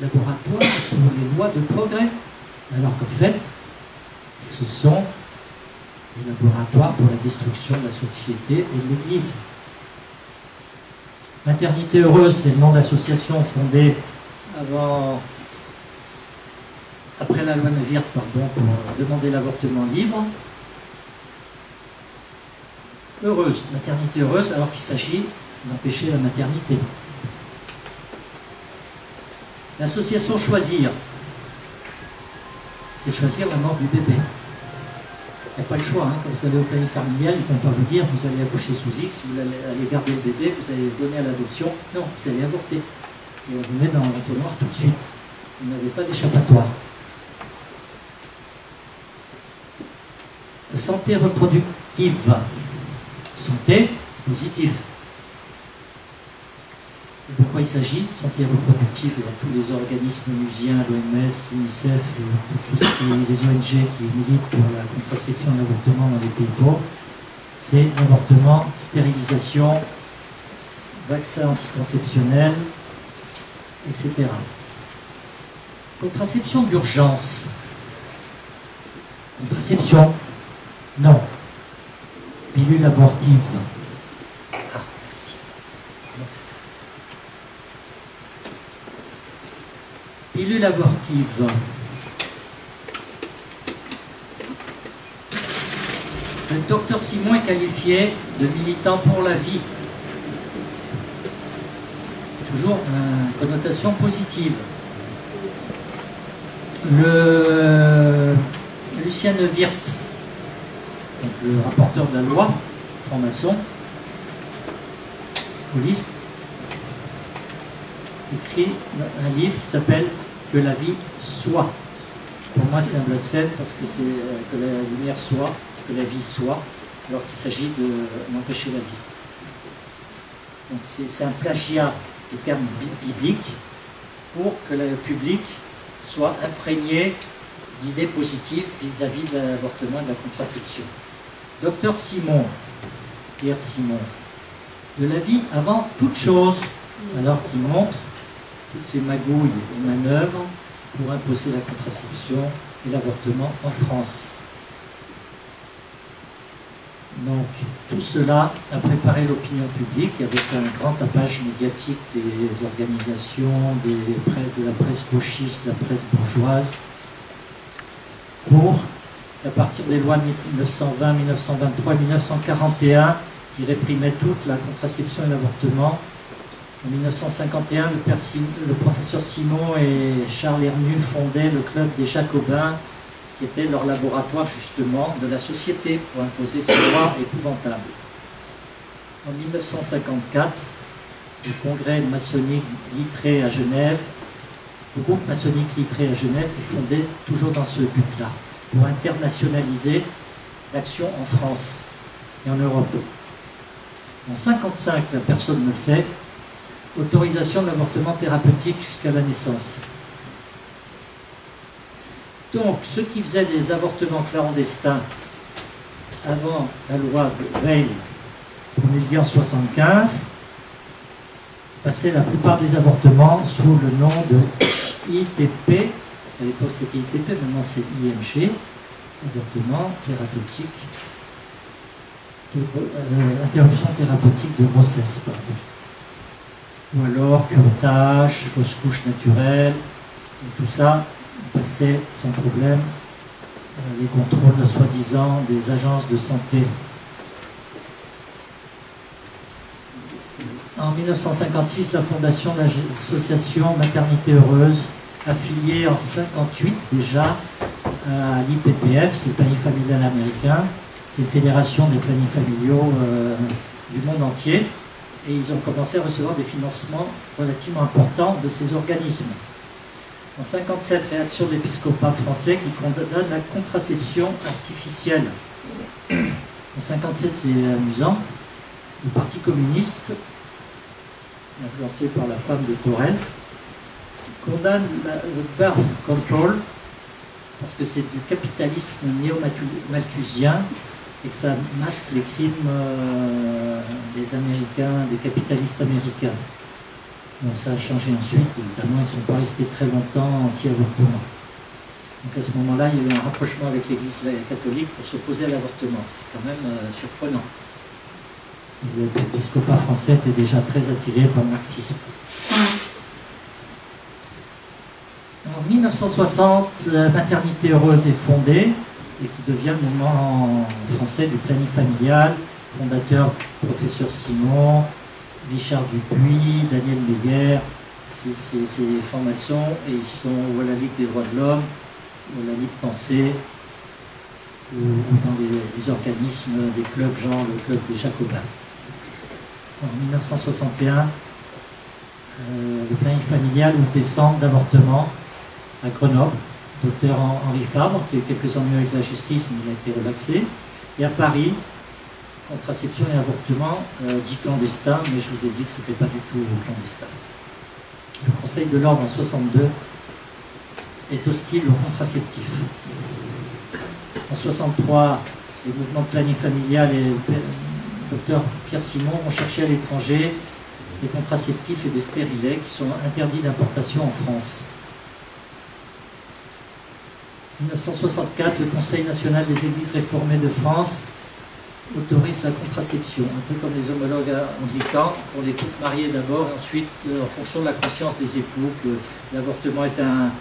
laboratoires pour les lois de progrès, alors qu'en fait, ce sont des laboratoires pour la destruction de la société et de l'Église. Maternité heureuse, c'est le nom d'association fondée après la loi Neuwirth, pour demander l'avortement libre. Heureuse, maternité heureuse, alors qu'il s'agit d'empêcher la maternité. L'association Choisir, c'est choisir la mort du bébé. Il n'y a pas le choix, hein. Quand vous allez au planning familial, ils ne vont pas vous dire vous allez accoucher sous X, vous allez garder le bébé, vous allez le donner à l'adoption. Non, vous allez avorter. Et on vous met dans l'entonnoir tout de suite. Vous n'avez pas d'échappatoire. Santé reproductive. Santé, c'est positif. De quoi il s'agit? Santé reproductive, il y a tous les organismes onusiens, l'OMS, l'UNICEF, tous les ONG qui militent pour la contraception et l'avortement dans les pays pauvres. C'est l'avortement, stérilisation, vaccin anticonceptionnel, etc. Contraception d'urgence. Contraception, non. Pilule abortive. Ah, merci. Non, c'est ça. Pilule abortive. Le docteur Simon est qualifié de militant pour la vie. Toujours une connotation positive. Lucien Neuwirth, donc le rapporteur de la loi, franc-maçon, gaulliste, écrit un livre qui s'appelle « Que la vie soit ». Pour moi, c'est un blasphème parce que c'est que la lumière soit, que la vie soit, alors qu'il s'agit d'empêcher la vie. Donc c'est un plagiat des termes bibliques pour que le public soit imprégné d'idées positives vis-à-vis de l'avortement et de la contraception. Docteur Simon, Pierre Simon, de la vie avant toute chose, alors qu'il montre toutes ces magouilles et manœuvres pour imposer la contraception et l'avortement en France. Donc, tout cela a préparé l'opinion publique avec un grand tapage médiatique des organisations, de la presse gauchiste, de la presse bourgeoise, pour qu'à partir des lois de 1920, 1923 et 1941, qui réprimaient toute la contraception et l'avortement, en 1951, le professeur Simon et Charles Hernu fondaient le club des Jacobins, qui était leur laboratoire justement de la société pour imposer ces lois épouvantables. En 1954, le congrès maçonnique Littré à Genève, le groupe maçonnique Littré à Genève est fondé toujours dans ce but-là, pour internationaliser l'action en France et en Europe. En 1955, la personne ne le sait, autorisation de l'avortement thérapeutique jusqu'à la naissance. Donc, ceux qui faisaient des avortements clandestins avant la loi de Veil, promulguée en 1975, passaient la plupart des avortements sous le nom de ITP. À l'époque, c'était ITP, maintenant c'est IMG, avortement thérapeutique, interruption thérapeutique de grossesse, pardon. Ou alors curettage, fausse couche naturelle, et tout ça passait sans problème les contrôles, soi-disant, des agences de santé. En 1956, la fondation de l'association Maternité Heureuse, affiliée en 1958 déjà à l'IPPF, c'est le planning familial américain, c'est une fédération des plannings familiaux du monde entier, et ils ont commencé à recevoir des financements relativement importants de ces organismes. En 1957, réaction de l'épiscopat français qui condamne la contraception artificielle. En 1957, c'est amusant, le Parti communiste, influencé par la femme de Thorez, condamne le birth control parce que c'est du capitalisme néo-malthusien et que ça masque les crimes des Américains, des capitalistes américains. Donc ça a changé ensuite, évidemment, ils ne sont pas restés très longtemps anti-avortement. Donc à ce moment-là, il y a eu un rapprochement avec l'Église catholique pour s'opposer à l'avortement. C'est quand même surprenant. L'épiscopat français était déjà très attiré par le marxisme. En 1960, Maternité Heureuse est fondée et qui devient le mouvement français du planning familial. Fondateur, professeur Simon, Richard Dupuis, Daniel Meyer, c'est des formations, et ils sont ou à la Ligue des droits de l'homme, ou à la Ligue Pensée, ou dans des organismes, des clubs genre le club des Jacobins. En 1961, le planning familial ouvre des centres d'avortement à Grenoble. Docteur Henri Fabre, qui a eu quelques ennuis avec la justice, mais il a été relaxé. Et à Paris, contraception et avortement, dit clandestin, mais je vous ai dit que ce n'était pas du tout clandestin. Le Conseil de l'Ordre en 1962 est hostile au contraceptif. En 1963, les mouvements de planning familial et le docteur Pierre Simon vont chercher à l'étranger des contraceptifs et des stérilets qui sont interdits d'importation en France. En 1964, le Conseil national des églises réformées de France autorise la contraception, un peu comme les homologues anglicans, pour les couples mariés d'abord, et ensuite, en fonction de la conscience des époux, que l'avortement est une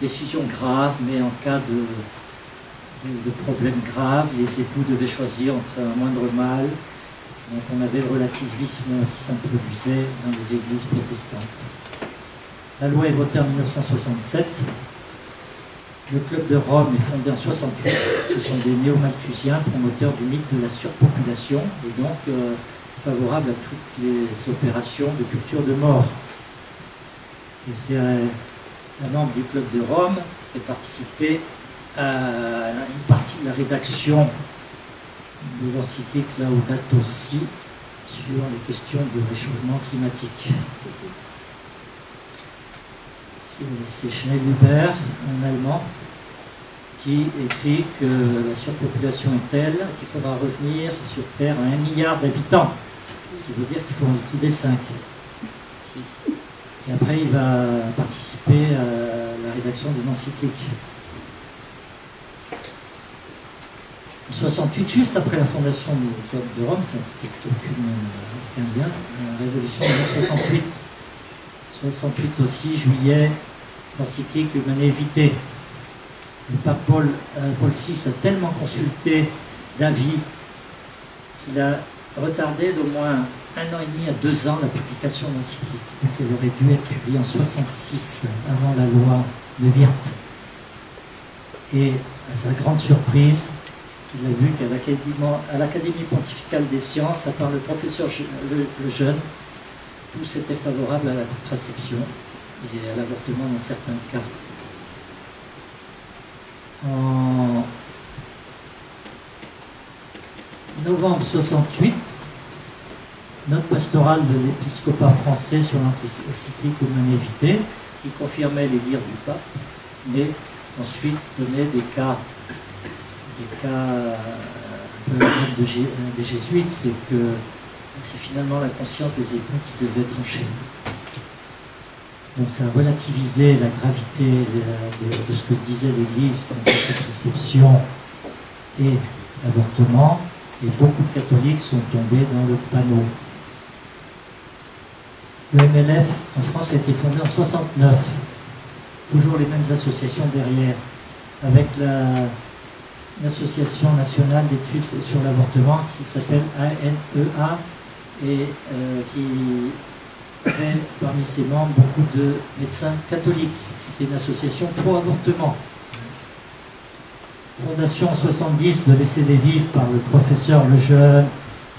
décision grave, mais en cas de problème grave, les époux devaient choisir entre un moindre mal. Donc on avait le relativisme qui s'introduisait dans les églises protestantes. La loi est votée en 1967. Le club de Rome est fondé en 1968. Ce sont des néo-malthusiens promoteurs du mythe de la surpopulation et donc favorables à toutes les opérations de culture de mort. Et c'est un membre du club de Rome qui a participé à une partie de la rédaction de l'encyclique Laudato Si sur les questions de réchauffement climatique. C'est Schnellhuber, un Allemand, qui écrit que la surpopulation est telle qu'il faudra revenir sur Terre à 1 milliard d'habitants, ce qui veut dire qu'il faut en liquider 5. Et après, il va participer à la rédaction d'une encyclique. En 68, juste après la fondation du Club de Rome, ça n'a aucun lien, la révolution de 68. 68 aussi, juillet, l'encyclique Humanae Vitae. Le pape Paul VI a tellement consulté d'avis qu'il a retardé d'au moins 1 an et demi à 2 ans la publication de l'encyclique. Donc elle aurait dû être publiée en 66, avant la loi de Wirth. Et à sa grande surprise, il a vu qu'à l'Académie pontificale des sciences, à part le professeur Lejeune, tous étaient favorables à la contraception et à l'avortement dans certains cas. En novembre 68, note pastorale de l'épiscopat français sur l'encyclique Humanae Vitae, qui confirmait les dires du pape, mais ensuite donnait des cas un peu des jésuites, c'est finalement la conscience des époux qui devait trancher. Donc ça a relativisé la gravité de ce que disait l'Église dans la contraception et l'avortement, et beaucoup de catholiques sont tombés dans le panneau. Le MLF en France a été fondé en 1969, toujours les mêmes associations derrière, avec l'Association nationale d'études sur l'avortement qui s'appelle ANEA et qui avait parmi ses membres beaucoup de médecins catholiques. C'était une association pro-avortement. Fondation en 70 de laisser les vivre par le professeur Lejeune,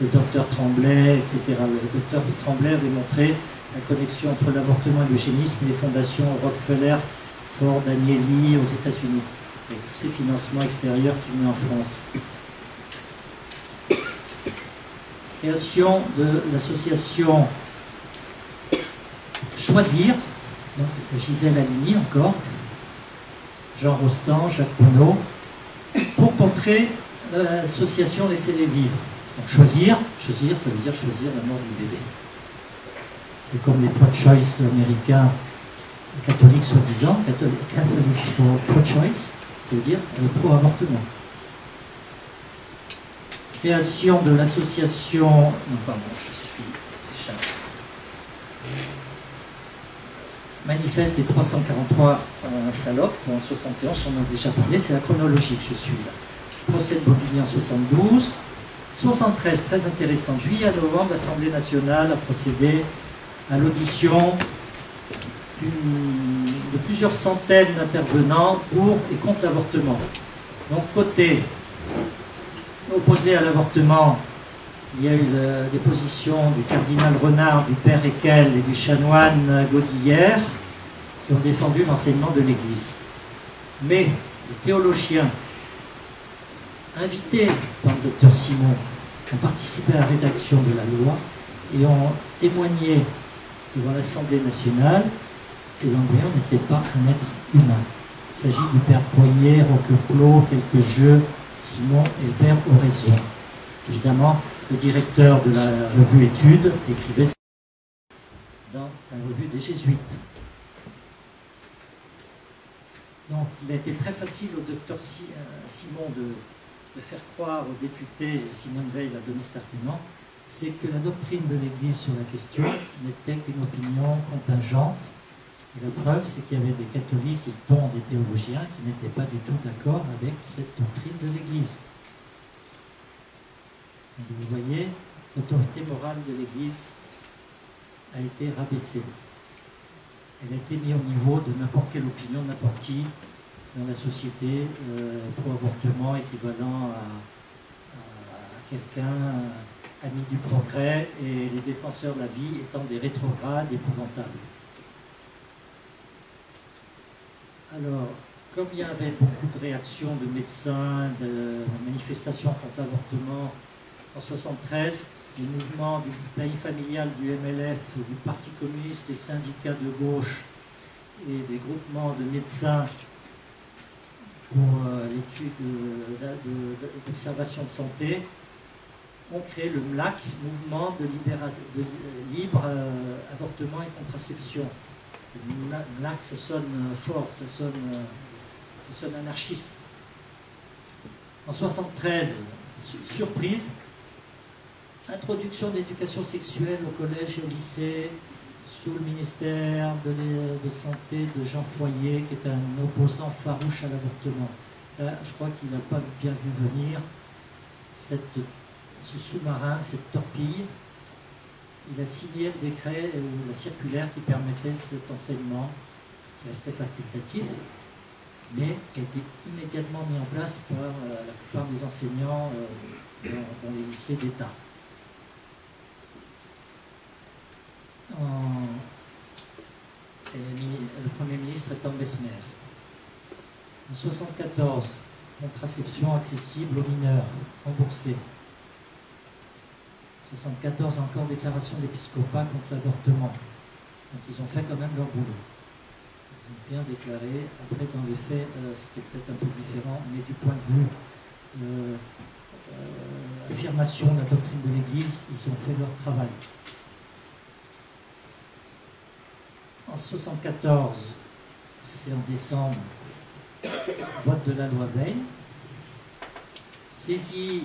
le docteur Tremblay, etc. Le docteur Tremblay avait montré la connexion entre l'avortement et l'eugénisme, les fondations Rockefeller, Ford, Agnelli aux États-Unis, et tous ces financements extérieurs qui venaient en France. Création de l'association Choisir, donc Gisèle Halimi encore, Jean Rostand, Jacques Monod, pour contrer l'association Laissez-les vivre. Donc choisir, ça veut dire choisir la mort du bébé. C'est comme les pro-choice américains, catholiques soi-disant, Catholics for pro-choice, ça veut dire pro-avortement. Création de l'association... Non, pardon, je suis déjà... Manifeste des 343 salopes, en 71, j'en ai déjà parlé, c'est la chronologie que je suis là. Procès de Bobigny en 72. 73, très intéressant, juillet à novembre, l'Assemblée nationale a procédé à l'audition de plusieurs centaines d'intervenants pour et contre l'avortement. Donc, côté opposé à l'avortement, il y a eu des positions du cardinal Renard, du père Ekel et du chanoine Godillère qui ont défendu l'enseignement de l'Église. Mais les théologiens invités par le docteur Simon ont participé à la rédaction de la loi et ont témoigné devant l'Assemblée nationale que l'embryon n'était pas un être humain. Il s'agit du père Poyer, Roqueplo, quelques jeux, Simon et le père Oraison. Évidemment, le directeur de la revue Études écrivait dans la revue des Jésuites. Donc il a été très facile au docteur Simon de faire croire au député Simone Veil à donner cet argument, c'est que la doctrine de l'Église sur la question n'était qu'une opinion contingente. Et la preuve, c'est qu'il y avait des catholiques, dont des théologiens, qui n'étaient pas du tout d'accord avec cette doctrine de l'Église. Vous voyez, l'autorité morale de l'Église a été rabaissée. Elle a été mise au niveau de n'importe quelle opinion, n'importe qui dans la société, pro-avortement équivalent à quelqu'un ami du progrès, et les défenseurs de la vie étant des rétrogrades épouvantables. Alors, comme il y avait beaucoup de réactions de médecins, de manifestations contre l'avortement, en 1973, les mouvements du pays familial du MLF, du Parti communiste, des syndicats de gauche et des groupements de médecins pour l'étude d'observation de santé ont créé le MLAC, Mouvement de libre avortement et contraception. Le MLAC, ça sonne fort, ça sonne anarchiste. En 1973, surprise, introduction de l'éducation sexuelle au collège et au lycée sous le ministère de Santé de Jean Foyer, qui est un opposant farouche à l'avortement. Là, je crois qu'il n'a pas bien vu venir ce sous-marin, cette torpille. Il a signé le décret ou la circulaire qui permettait cet enseignement, qui restait facultatif, mais qui a été immédiatement mis en place par la plupart des enseignants dans les lycées d'État. Le Premier ministre étant Mesmer. En 1974, contraception accessible aux mineurs, remboursée. 1974, encore déclaration de l'épiscopat contre l'avortement. Donc ils ont fait quand même leur boulot. Ils ont bien déclaré. Après, dans les faits, c'était peut-être un peu différent, mais du point de vue affirmation de la doctrine de l'Église, ils ont fait leur travail. En 1974, c'est en décembre, vote de la loi Veil, saisie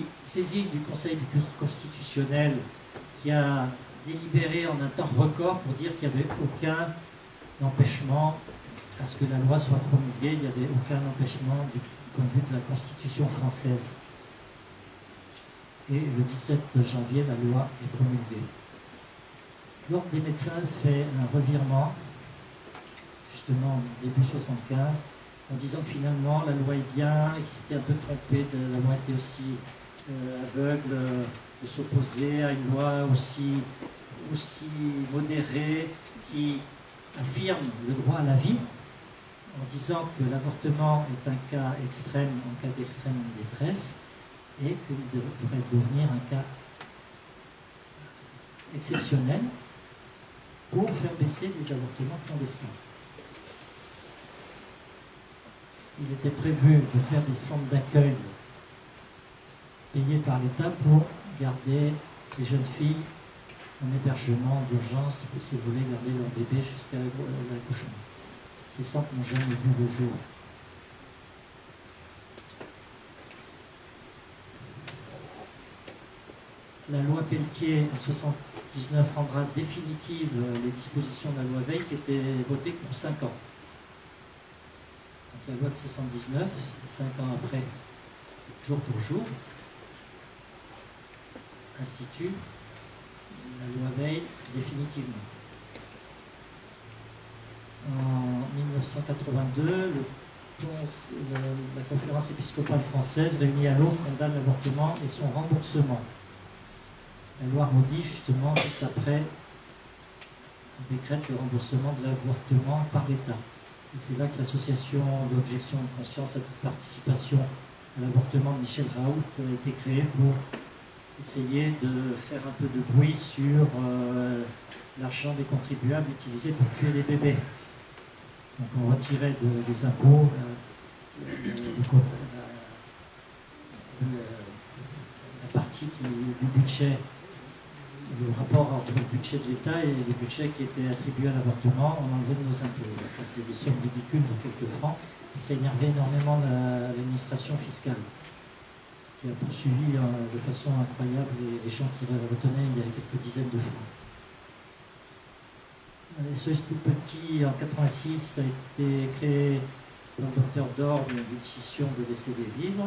du Conseil constitutionnel qui a délibéré en un temps record pour dire qu'il n'y avait aucun empêchement à ce que la loi soit promulguée, il n'y avait aucun empêchement du point de vue de la Constitution française. Et le 17 janvier, la loi est promulguée. L'Ordre des médecins fait un revirement, justement début 1975, en disant que finalement la loi est bien, il s'était un peu trompé, la loi était aussi aveugle de s'opposer à une loi aussi modérée qui affirme le droit à la vie, en disant que l'avortement est un cas extrême, en cas d'extrême détresse, et qu'il devrait devenir un cas exceptionnel pour faire baisser les avortements clandestins. Il était prévu de faire des centres d'accueil payés par l'État pour garder les jeunes filles en hébergement d'urgence, si vous voulez garder leur bébé jusqu'à l'accouchement. Ces centres n'ont jamais vu le jour. La loi Pelletier en 1979 rendra définitives les dispositions de la loi Veil qui étaient votées pour 5 ans. Donc la loi de 79, 5 ans après, jour pour jour, institue la loi Veil définitivement. En 1982, la conférence épiscopale française réunie à Londres condamne l'avortement et son remboursement. La loi Raudy, justement, juste après, décrète le remboursement de l'avortement par l'État. Et c'est là que l'association d'objection de conscience à toute participation à l'avortement de Michel Raoult a été créée pour essayer de faire un peu de bruit sur l'argent des contribuables utilisé pour tuer les bébés. Donc on retirait des impôts la partie du budget, le rapport entre le budget de l'État et les budgets qui étaient attribués à l'avortement, on enlevait de nos impôts. Ça faisait des sommes ridicules de quelques francs, et ça énervait énormément l'administration fiscale, qui a poursuivi de façon incroyable les gens qui retenaient il y a quelques dizaines de francs. Ce tout petit, en 86, ça a été créé par le docteur Dorn, une décision de laisser les vivre.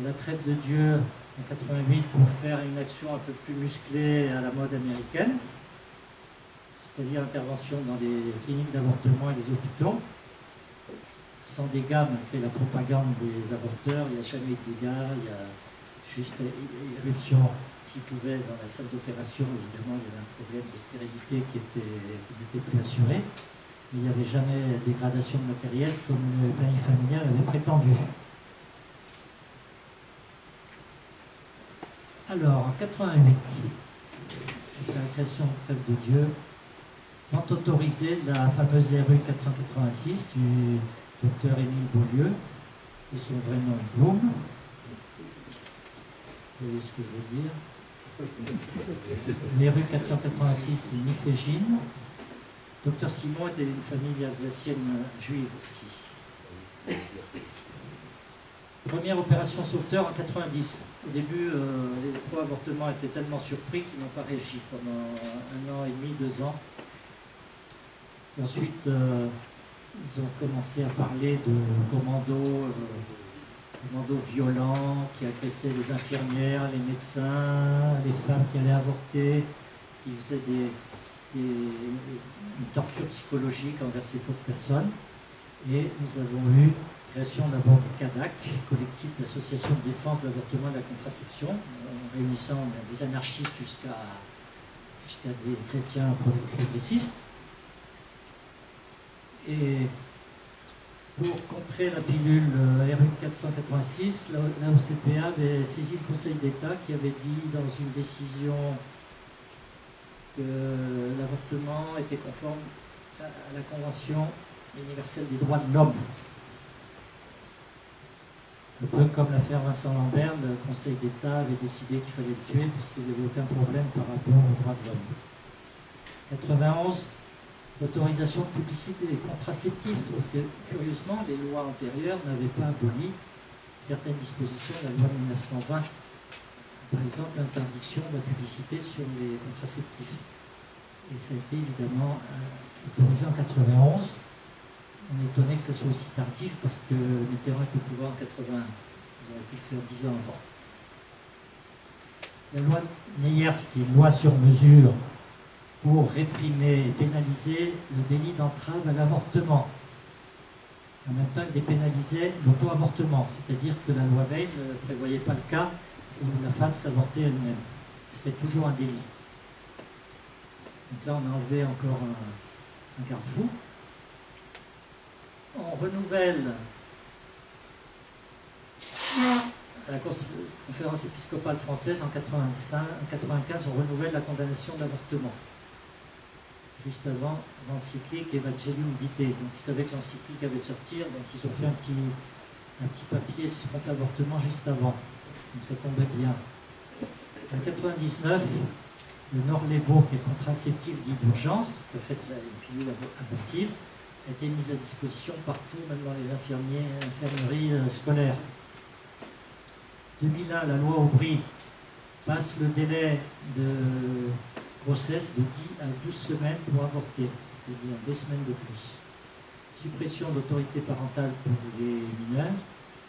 La trêve de Dieu en 88 pour faire une action un peu plus musclée à la mode américaine, c'est-à-dire intervention dans les cliniques d'avortement et les hôpitaux, sans dégâts malgré la propagande des avorteurs. Il n'y a jamais eu de dégâts, il y a juste éruption s'ils pouvaient dans la salle d'opération. Évidemment, il y avait un problème de stérilité qui n'était plus assuré, mais il n'y avait jamais dégradation de matériel comme le planning familial avait prétendu. Alors, en 88, après la création de Trêve de Dieu, vente autorisée de la fameuse RU 486 du docteur Émile Beaulieu, de son vrai nom Blum. Vous voyez ce que je veux dire. Les rues 486, c'est Mifégine. Docteur Simon était une famille alsacienne juive aussi. Première opération sauveteur en 90. Au début, les pro-avortements étaient tellement surpris qu'ils n'ont pas réagi pendant 1 an et demi, 2 ans. Et ensuite, ils ont commencé à parler de commandos violents qui agressaient les infirmières, les médecins, les femmes qui allaient avorter, qui faisaient une torture psychologique envers ces pauvres personnes. Et nous avons eu création d'abord du CADAC, collectif d'associations de défense de l'avortement et de la contraception, réunissant des anarchistes jusqu'à des chrétiens progressistes. Et pour contrer la pilule RU 486, la OCPA avait saisi le Conseil d'État qui avait dit dans une décision que l'avortement était conforme à la Convention universelle des droits de l'homme. Un peu comme l'affaire Vincent Lambert, le Conseil d'État avait décidé qu'il fallait le tuer parce qu'il n'y avait aucun problème par rapport aux droits de l'homme. 91, l'autorisation de publicité des contraceptifs, parce que curieusement, les lois antérieures n'avaient pas aboli certaines dispositions de la loi de 1920. Par exemple, l'interdiction de la publicité sur les contraceptifs. Et ça a été évidemment autorisé en 91. On est étonné que ça soit aussi tardif parce que Mitterrand était au pouvoir en 81. Ils auraient pu le faire 10 ans avant. La loi Neyers, qui est une loi sur mesure pour réprimer et pénaliser le délit d'entrave à l'avortement. En même temps, elle dépénalisait l'auto-avortement, c'est-à-dire que la loi Veil ne prévoyait pas le cas où la femme s'avortait elle-même. C'était toujours un délit. Donc là, on a enlevé encore un garde-fou. On renouvelle à la conférence épiscopale française en 95, on renouvelle la condamnation de l'avortement. Juste avant l'encyclique Evangelium Vitae. Donc ils savaient que l'encyclique allait sortir, donc ils ont fait un petit papier contre l'avortement juste avant. donc ça tombait bien. En 1999, le Norlevo, qui est contraceptif dit d'urgence, en fait c'est une pilule abortive, a été mise à disposition partout, même dans les infirmeries scolaires. 2001, la loi Aubry passe le délai de grossesse de 10 à 12 semaines pour avorter, c'est-à-dire 2 semaines de plus. Suppression d'autorité parentale pour les mineurs,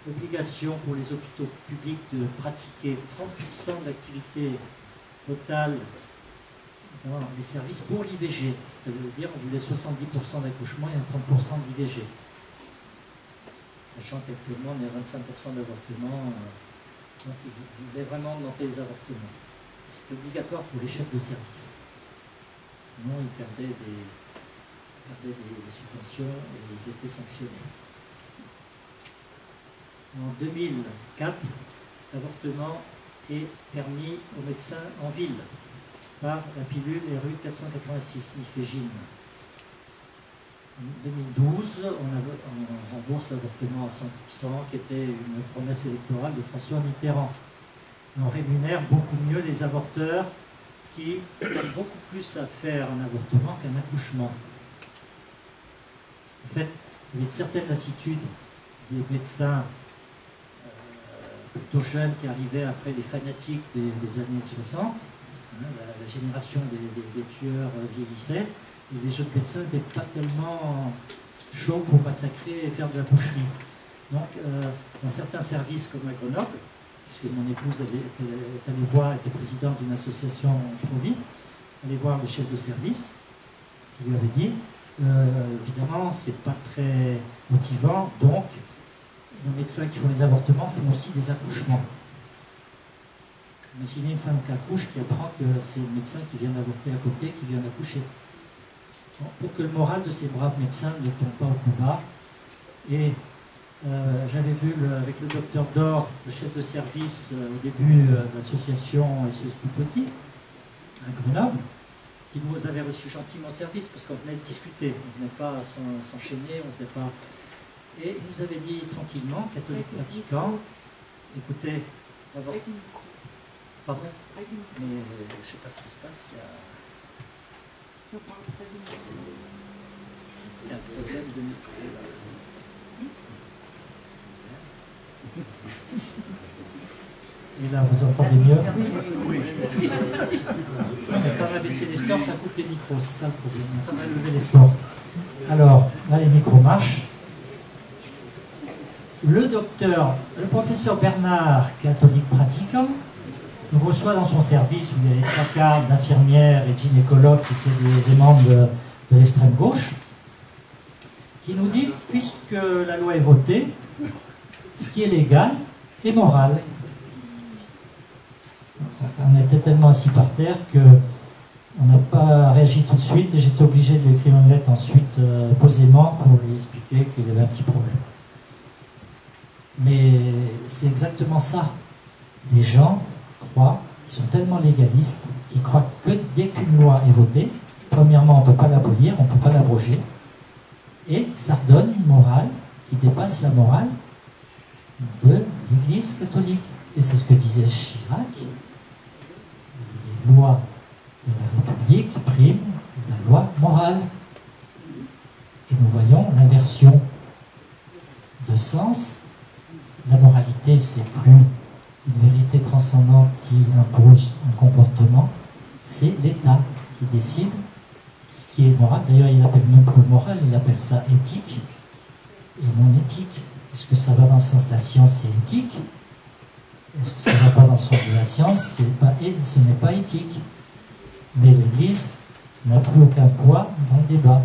obligation pour les hôpitaux publics de pratiquer 30% d'activité totale dans les services pour l'IVG, c'est-à-dire on voulait 70% d'accouchement et 30% d'IVG. Sachant qu'actuellement on est à 25% d'avortements, donc ils voulaient vraiment augmenter les avortements. C'est obligatoire pour les chefs de service. Sinon ils perdaient des subventions et ils étaient sanctionnés. En 2004, l'avortement est permis aux médecins en ville par la pilule RU 486 mifégine. En 2012, on rembourse l'avortement à 100%, qui était une promesse électorale de François Mitterrand. Et on rémunère beaucoup mieux les avorteurs qui ont beaucoup plus à faire un avortement qu'un accouchement. En fait, il y a une certaine lassitude des médecins plutôt jeunes qui arrivaient après les fanatiques des années 60. La génération des tueurs vieillissait, et les jeunes médecins n'étaient pas tellement chauds pour massacrer et faire de la boucherie. Donc, dans certains services comme à Grenoble, puisque mon épouse est allée voir, était présidente d'une association pro-vie, allait voir le chef de service, qui lui avait dit évidemment, c'est pas très motivant, donc les médecins qui font les avortements font aussi des accouchements. Imaginez une femme qui accouche, qui apprend que c'est le médecin qui vient d'avorter à côté, qui vient d'accoucher. Bon, pour que le moral de ces braves médecins ne tombe pas au plus bas. Et j'avais vu avec le docteur Dor, le chef de service au début de l'association SOS Tout Petit, à Grenoble, qui nous avait reçu gentiment au service parce qu'on venait de discuter, on ne venait pas s'enchaîner, on ne faisait pas... Et il nous avait dit tranquillement, catholique pratiquant, écoutez, d'abord... Pardon? Mais je ne sais pas ce qui se passe, il y a un problème de micro. Et là, vous entendez mieux? Oui. Quand on a baissé les scores, ça coupe les micros, c'est ça le problème. Quand on a levé les scores. Alors, là, les micros marchent. Le professeur Bernard, catholique pratiquant, nous reçoit dans son service où il y avait 3 quarts d'infirmières et de gynécologues qui étaient des membres de l'extrême gauche, qui nous dit, puisque la loi est votée, ce qui est légal est moral. On était tellement assis par terre qu'on n'a pas réagi tout de suite et j'étais obligé de lui écrire une lettre ensuite posément pour lui expliquer qu'il y avait un petit problème. Mais c'est exactement ça. Les gens croient, ils sont tellement légalistes qu'ils croient que dès qu'une loi est votée, premièrement, on ne peut pas l'abolir, on ne peut pas l'abroger, et ça redonne une morale qui dépasse la morale de l'Église catholique. Et c'est ce que disait Chirac, les lois de la République priment la loi morale. Et nous voyons l'inversion de sens. La moralité, c'est plus une vérité transcendante qui impose un comportement, c'est l'État qui décide ce qui est moral. D'ailleurs, il appelle même plus moral, il appelle ça éthique et non éthique. Est-ce que ça va dans le sens de la science, c'est éthique? Est-ce que ça ne va pas dans le sens de la science, ce n'est pas éthique? Mais l'Église n'a plus aucun poids dans le débat.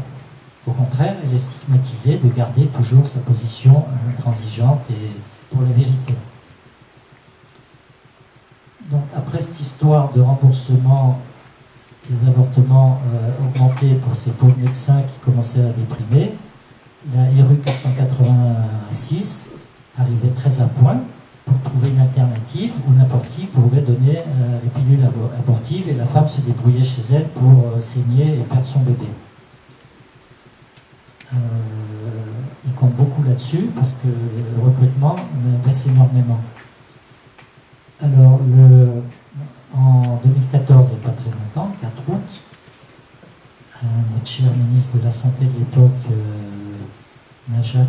Au contraire, elle est stigmatisée de garder toujours sa position intransigeante et pour la vérité. Donc après cette histoire de remboursement des avortements augmentés pour ces pauvres médecins qui commençaient à déprimer, la RU 486 arrivait très à point pour trouver une alternative où n'importe qui pourrait donner les pilules abortives et la femme se débrouillait chez elle pour saigner et perdre son bébé. Il compte beaucoup là-dessus parce que le recrutement baisse énormément. Alors, en 2014, il n'y a pas très longtemps, le 4 août, notre cher ministre de la Santé de l'époque, Najat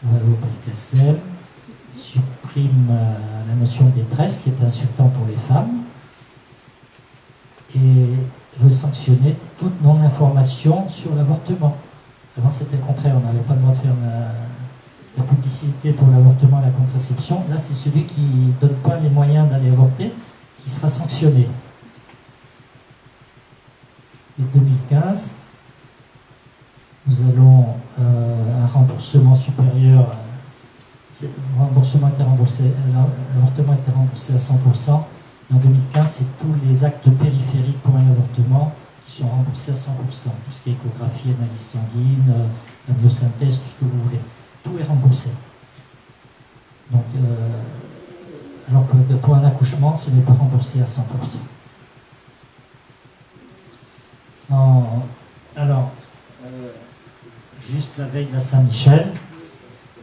Vallaud-Belkacem, supprime la notion de détresse, qui est insultant pour les femmes, et veut sanctionner toute non-information sur l'avortement. Avant, c'était le contraire, on n'avait pas le droit de faire la publicité pour l'avortement et la contraception. Là, c'est celui qui ne donne pas les moyens d'aller avorter qui sera sanctionné. Et 2015, nous allons un remboursement supérieur. L'avortement était remboursé à 100%. Et en 2015, c'est tous les actes périphériques pour un avortement qui sont remboursés à 100%. Tout ce qui est échographie, analyse sanguine, amniosynthèse, tout ce que vous voulez. Tout est remboursé. Donc, alors que pour un accouchement, ce n'est pas remboursé à 100%. Alors, juste la veille de la Saint-Michel,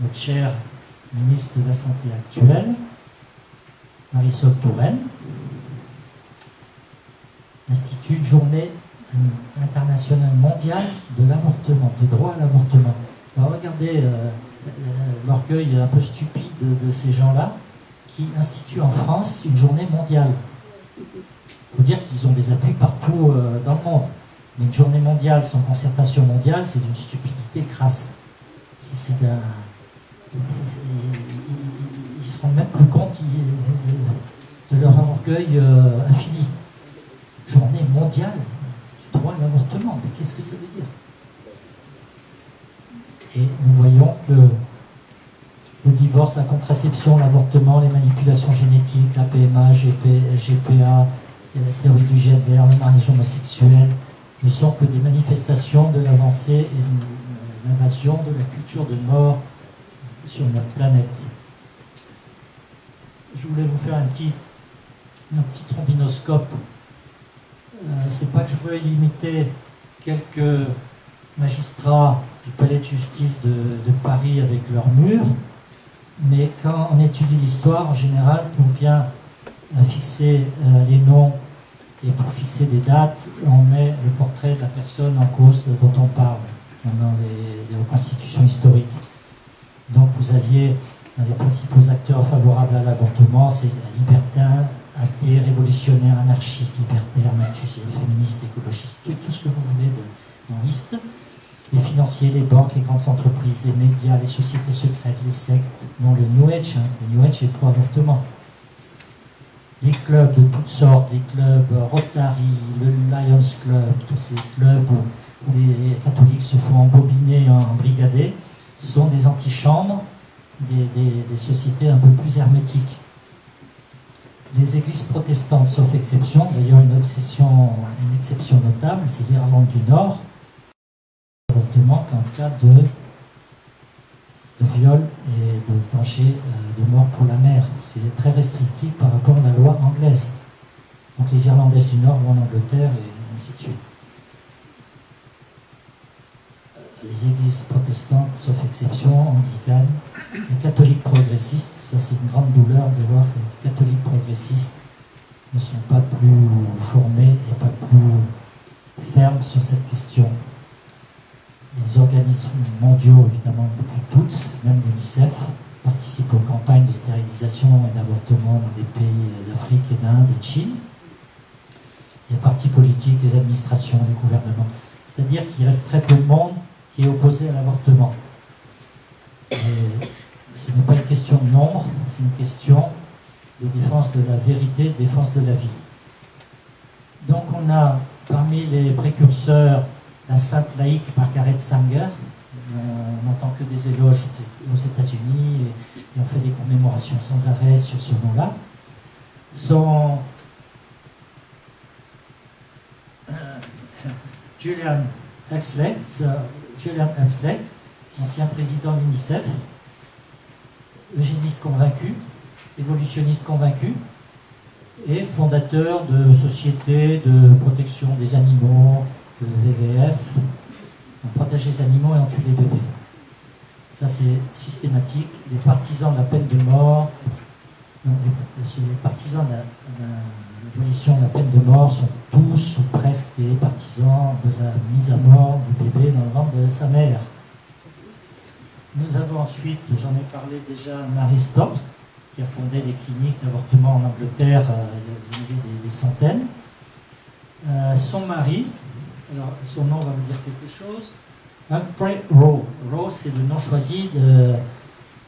notre cher ministre de la Santé actuelle, Marisol Touraine, institue une journée internationale mondiale de l'avortement, du droit à l'avortement. Alors regardez l'orgueil un peu stupide de ces gens-là qui instituent en France une journée mondiale. Il faut dire qu'ils ont des appuis partout dans le monde. Mais une journée mondiale sans concertation mondiale, c'est d'une stupidité crasse. Ils se rendent même plus compte de leur orgueil infini. Journée mondiale du droit à l'avortement. Mais qu'est-ce que ça veut dire? Et nous voyons que le divorce, la contraception, l'avortement, les manipulations génétiques, la PMA, GPA, la théorie du gender, le mariage homosexuel, ne sont que des manifestations de l'avancée et de l'invasion de la culture de mort sur notre planète. Je voulais vous faire un petit trombinoscope. C'est pas que je veux imiter quelques magistrats du palais de justice de Paris avec leurs murs, mais quand on étudie l'histoire, en général, pour bien fixer les noms et pour fixer des dates, on met le portrait de la personne en cause dont on parle dans les reconstitutions historiques. Donc vous aviez les principaux acteurs favorables à l'avortement, c'est libertin, athée, révolutionnaire, anarchiste, libertaire, malthusien, féministe, écologiste, tout ce que vous voulez de liste. Les financiers, les banques, les grandes entreprises, les médias, les sociétés secrètes, les sectes, non le New Age, le New Age est pro-avortement. Les clubs de toutes sortes, les clubs Rotary, le Lions Club, tous ces clubs où les catholiques se font embobiner, embrigader, sont des antichambres, des sociétés un peu plus hermétiques. Les églises protestantes, sauf exception, d'ailleurs une exception notable, c'est l'Irlande du Nord, l'avortement qu'en cas de viol et de danger de mort pour la mère. C'est très restrictif par rapport à la loi anglaise. Donc les Irlandaises du Nord vont en Angleterre et ainsi de suite. Les églises protestantes, sauf exception, anglicanes, les catholiques progressistes, ça c'est une grande douleur de voir que les catholiques progressistes ne sont pas plus formés et pas plus fermes sur cette question. Les organismes mondiaux, évidemment, depuis toutes, même l'UNICEF, participent aux campagnes de stérilisation et d'avortement dans des pays d'Afrique et d'Inde et de Chine. Les partis politiques, les administrations, les gouvernements. C'est-à-dire qu'il reste très peu de monde qui est opposé à l'avortement. Et ce n'est pas une question de nombre, c'est une question de défense de la vérité, de défense de la vie. Donc on a parmi les précurseurs la sainte laïque Margaret Sanger. On n'entend que des éloges aux États-Unis et on fait des commémorations sans arrêt sur ce nom-là. Son Julian Huxley, ancien président de l'UNICEF, eugéniste convaincu, évolutionniste convaincu, et fondateur de sociétés de protection des animaux, de WWF. On protège les animaux et on tue les bébés. Ça c'est systématique. Les partisans de la peine de mort Donc, les partisans de l'abolition de la peine de mort sont tous ou presque des partisans de la mise à mort du bébé dans le ventre de sa mère. Nous avons ensuite, j'en ai parlé déjà, Mary Stopes, qui a fondé des cliniques d'avortement en Angleterre, il y en avait des centaines. Son mari, alors son nom va vous dire quelque chose, Humphrey Rowe. Rowe, c'est le nom choisi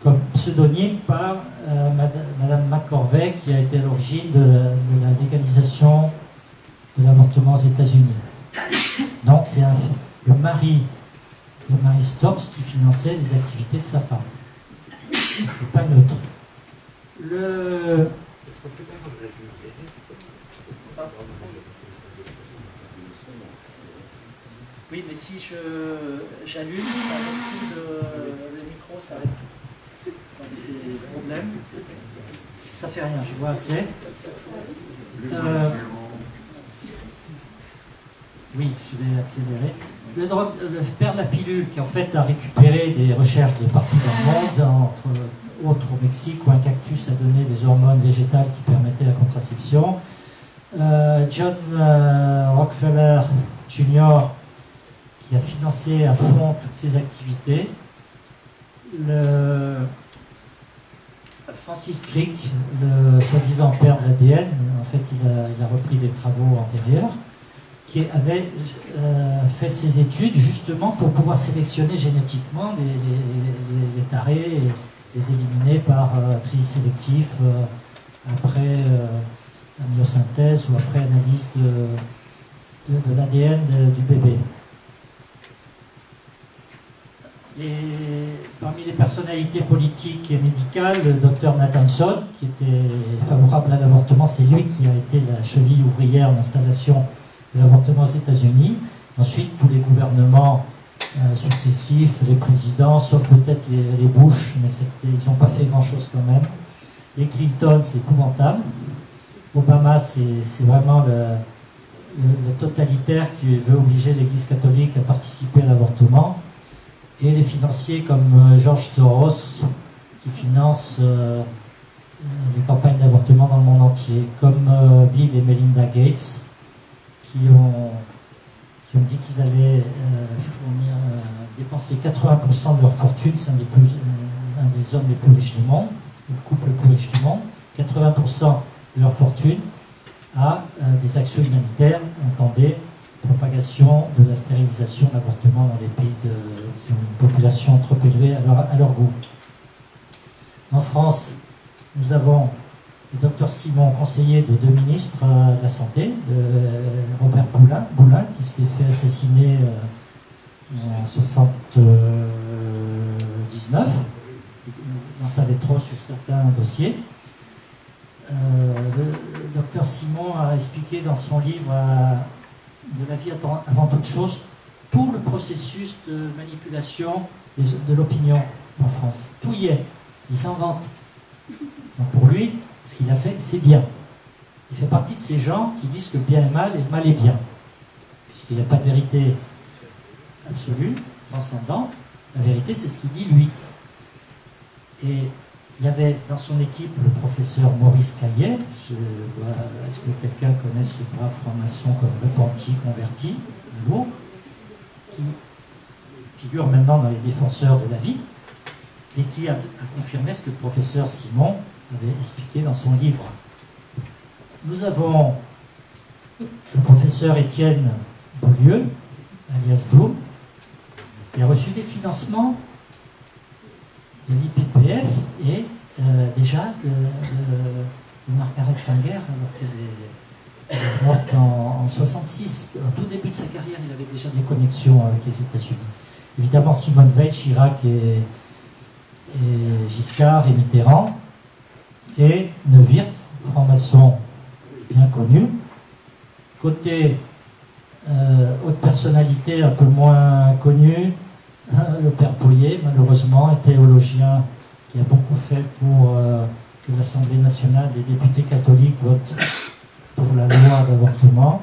comme pseudonyme par Madame McCorvey, qui a été à l'origine de la légalisation de l'avortement aux États-Unis. Donc c'est le mari de Mary Stopes qui finançait les activités de sa femme. C'est pas neutre. Oui, mais si j'allume, ça arrête le micro s'arrête. Donc c'est le problème. Ça fait rien, je vois assez. Oui, je vais accélérer. Le père de la pilule, qui en fait a récupéré des recherches de partout dans le monde, entre autres au Mexique, où un cactus a donné des hormones végétales qui permettaient la contraception. John Rockefeller Jr., qui a financé à fond toutes ces activités. Francis Crick, le soi-disant père de l'ADN, en fait il a repris des travaux antérieurs, qui avait fait ses études justement pour pouvoir sélectionner génétiquement les tarés et les éliminer par tri sélectif après amyosynthèse ou après analyse de l'ADN du bébé. Parmi les personnalités politiques et médicales, le docteur Nathanson, qui était favorable à l'avortement, c'est lui qui a été la cheville ouvrière d'installation de l'avortement aux États-Unis. Ensuite, tous les gouvernements successifs, les présidents, sauf peut-être les Bush, mais ils n'ont pas fait grand-chose quand même. Les Clinton, c'est épouvantable. Obama, c'est vraiment le totalitaire qui veut obliger l'Église catholique à participer à l'avortement. Et les financiers comme George Soros, qui finance les campagnes d'avortement dans le monde entier, comme Bill et Melinda Gates, qui ont dit qu'ils allaient dépenser 80% de leur fortune, c'est un des hommes les plus riches du monde, le couple le plus riche du monde, 80% de leur fortune à des actions humanitaires, entendez, propagation de la stérilisation, de l'avortement dans les pays qui ont une population trop élevée à leur goût. En France, nous avons le docteur Simon, conseiller de deux ministres de la Santé, de Robert Boulin, qui s'est fait assassiner en 1979. On en savait trop sur certains dossiers. Le docteur Simon a expliqué dans son livre de la vie avant toute chose tout le processus de manipulation de l'opinion en France. Tout y est. Il s'invente. Donc pour lui, ce qu'il a fait, c'est bien. Il fait partie de ces gens qui disent que le bien est mal et le mal est bien. Puisqu'il n'y a pas de vérité absolue, transcendante. La vérité, c'est ce qu'il dit lui. Et il y avait dans son équipe le professeur Maurice Caillet. Est-ce que quelqu'un connaît ce brave franc-maçon comme repenti, converti, lourd, qui figure maintenant dans les défenseurs de la vie et qui a confirmé ce que le professeur Simon avait expliqué dans son livre. Nous avons le professeur Étienne Beaulieu, alias Blum, qui a reçu des financements de l'IPPF et déjà de Margaret Sanger, alors qu'elle est morte en 1966. Au tout début de sa carrière, il avait déjà des connexions avec les États-Unis. Évidemment, Simone Veil, Chirac et Giscard et Mitterrand, et Neuwirth, franc-maçon bien connu. Côté haute personnalité un peu moins connue, le père Pouillet, malheureusement, un théologien qui a beaucoup fait pour que l'Assemblée nationale des députés catholiques vote pour la loi d'avortement.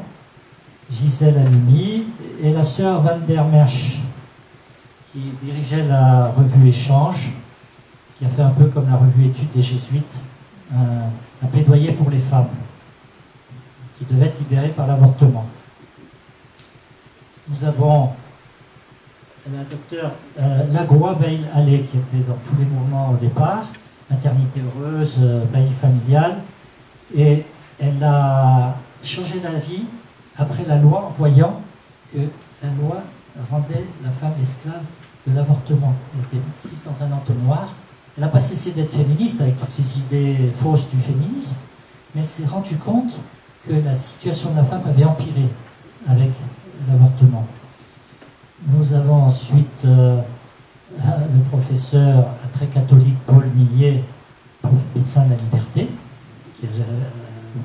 Gisèle Halimi et la sœur Van der Merch, qui dirigeait la revue Échange, qui a fait un peu comme la revue Études des Jésuites un plaidoyer pour les femmes qui devaient être libérées par l'avortement. Nous avons la docteure Lagroix Veil-Allais qui était dans tous les mouvements au départ, maternité heureuse, bailli familial, et elle a changé d'avis après la loi en voyant que la loi rendait la femme esclave de l'avortement. Elle était prise dans un entonnoir. Elle n'a pas cessé d'être féministe avec toutes ces idées fausses du féminisme, mais elle s'est rendue compte que la situation de la femme avait empiré avec l'avortement. Nous avons ensuite le professeur très catholique Paul Millier, médecin de la liberté, qui a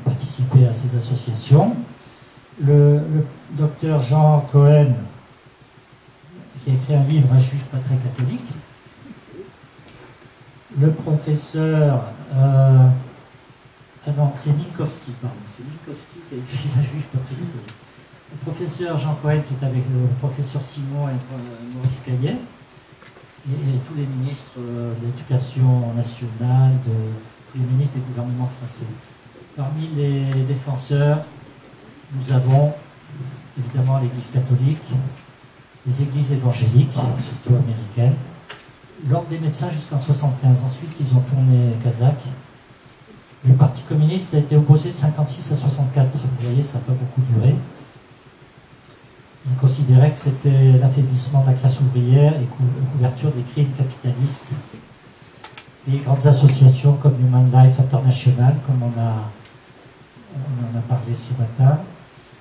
participé à ces associations. Le docteur Jean Cohen, qui a écrit un livre, Un juif pas très catholique. Le professeur... non, c'est Minkowski, pardon. C'est Minkowski qui a écrit Un juif pas très catholique. Le professeur Jean Cohen, qui est avec le professeur Simon et Maurice Caillet, et tous les ministres de l'Éducation nationale, tous les ministres des gouvernements français. Parmi les défenseurs, nous avons évidemment l'Église catholique, les églises évangéliques, surtout américaines, l'Ordre des médecins jusqu'en 1975. Ensuite, ils ont tourné kazakh. Le Parti communiste a été opposé de 1956 à 1964. Vous voyez, ça n'a pas beaucoup duré. Il considérait que c'était l'affaiblissement de la classe ouvrière et couverture des crimes capitalistes. Les grandes associations comme Human Life International, comme on en a parlé ce matin,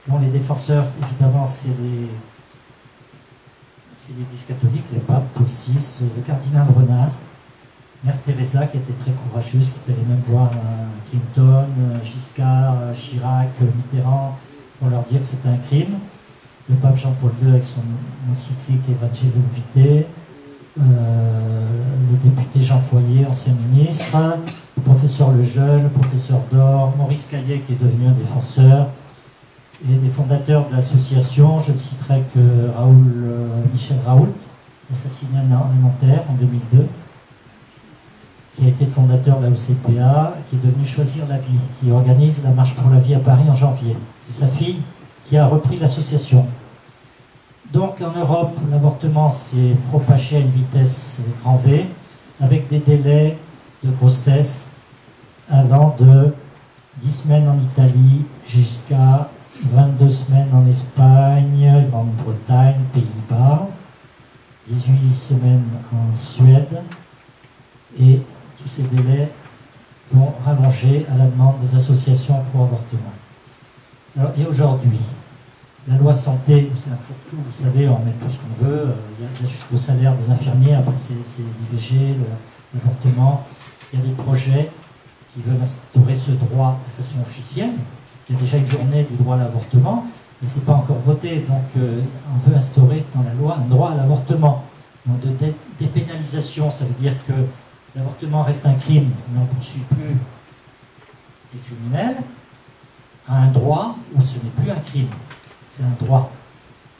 dont les défenseurs, évidemment, c'est l'Église catholique, les papes, Paul VI, le cardinal Renard, Mère Teresa, qui était très courageuse, qui est allée même voir Clinton, Giscard, Chirac, Mitterrand, pour leur dire que c'était un crime. Le pape Jean-Paul II avec son encyclique Evangelum Vitae, le député Jean Foyer, ancien ministre, le professeur Lejeune, le professeur Dor, Maurice Caillet qui est devenu un défenseur, et des fondateurs de l'association. Je ne citerai que Michel Raoult, assassiné à Nanterre en 2002, qui a été fondateur de la OCPA, qui est devenu Choisir la vie, qui organise la marche pour la vie à Paris en janvier. C'est sa fille qui a repris l'association. Donc en Europe, l'avortement s'est propagé à une vitesse grand V, avec des délais de grossesse allant de 10 semaines en Italie jusqu'à 22 semaines en Espagne, Grande-Bretagne, Pays-Bas, 18 semaines en Suède, et tous ces délais vont rallonger à la demande des associations pro avortement. Alors, et aujourd'hui, la loi santé, c'est un fourre-tout, vous savez, on met tout ce qu'on veut, il y a jusqu'au salaire des infirmiers, après c'est l'IVG, l'avortement. Il y a des projets qui veulent instaurer ce droit de façon officielle. Il y a déjà une journée du droit à l'avortement, mais ce n'est pas encore voté, donc on veut instaurer dans la loi un droit à l'avortement. Donc de dépénalisation, ça veut dire que l'avortement reste un crime, mais on ne poursuit plus les criminels, à un droit où ce n'est plus un crime. C'est un droit.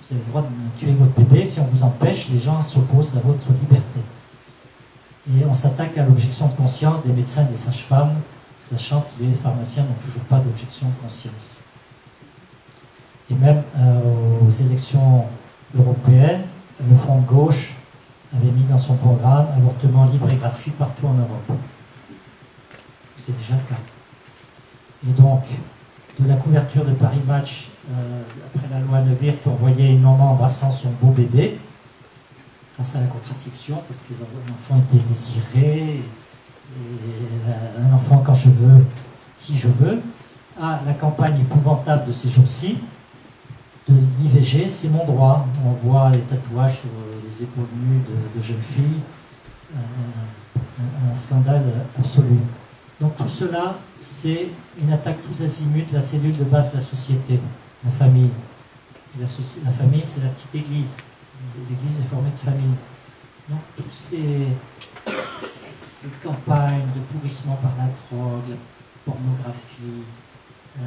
Vous avez le droit de tuer votre bébé. Si on vous empêche, les gens s'opposent à votre liberté. Et on s'attaque à l'objection de conscience des médecins et des sages-femmes, sachant que les pharmaciens n'ont toujours pas d'objection de conscience. Et même aux élections européennes, le Front de gauche avait mis dans son programme avortement libre et gratuit partout en Europe. C'est déjà le cas. Et donc, de la couverture de Paris Match, après la loi Neuwirth, on voyait une maman embrassant son beau bébé grâce à la contraception, parce que l'enfant était désiré, et un enfant quand je veux, si je veux, à la campagne épouvantable de ces jours-ci, de l'IVG, c'est mon droit. On voit les tatouages sur les épaules nues de jeunes filles, un scandale absolu. Donc tout cela, c'est une attaque tous azimuts de la cellule de base de la société, la famille. La famille, c'est la petite église. L'église est formée de famille. Donc toutes ces campagnes de pourrissement par la drogue, la pornographie,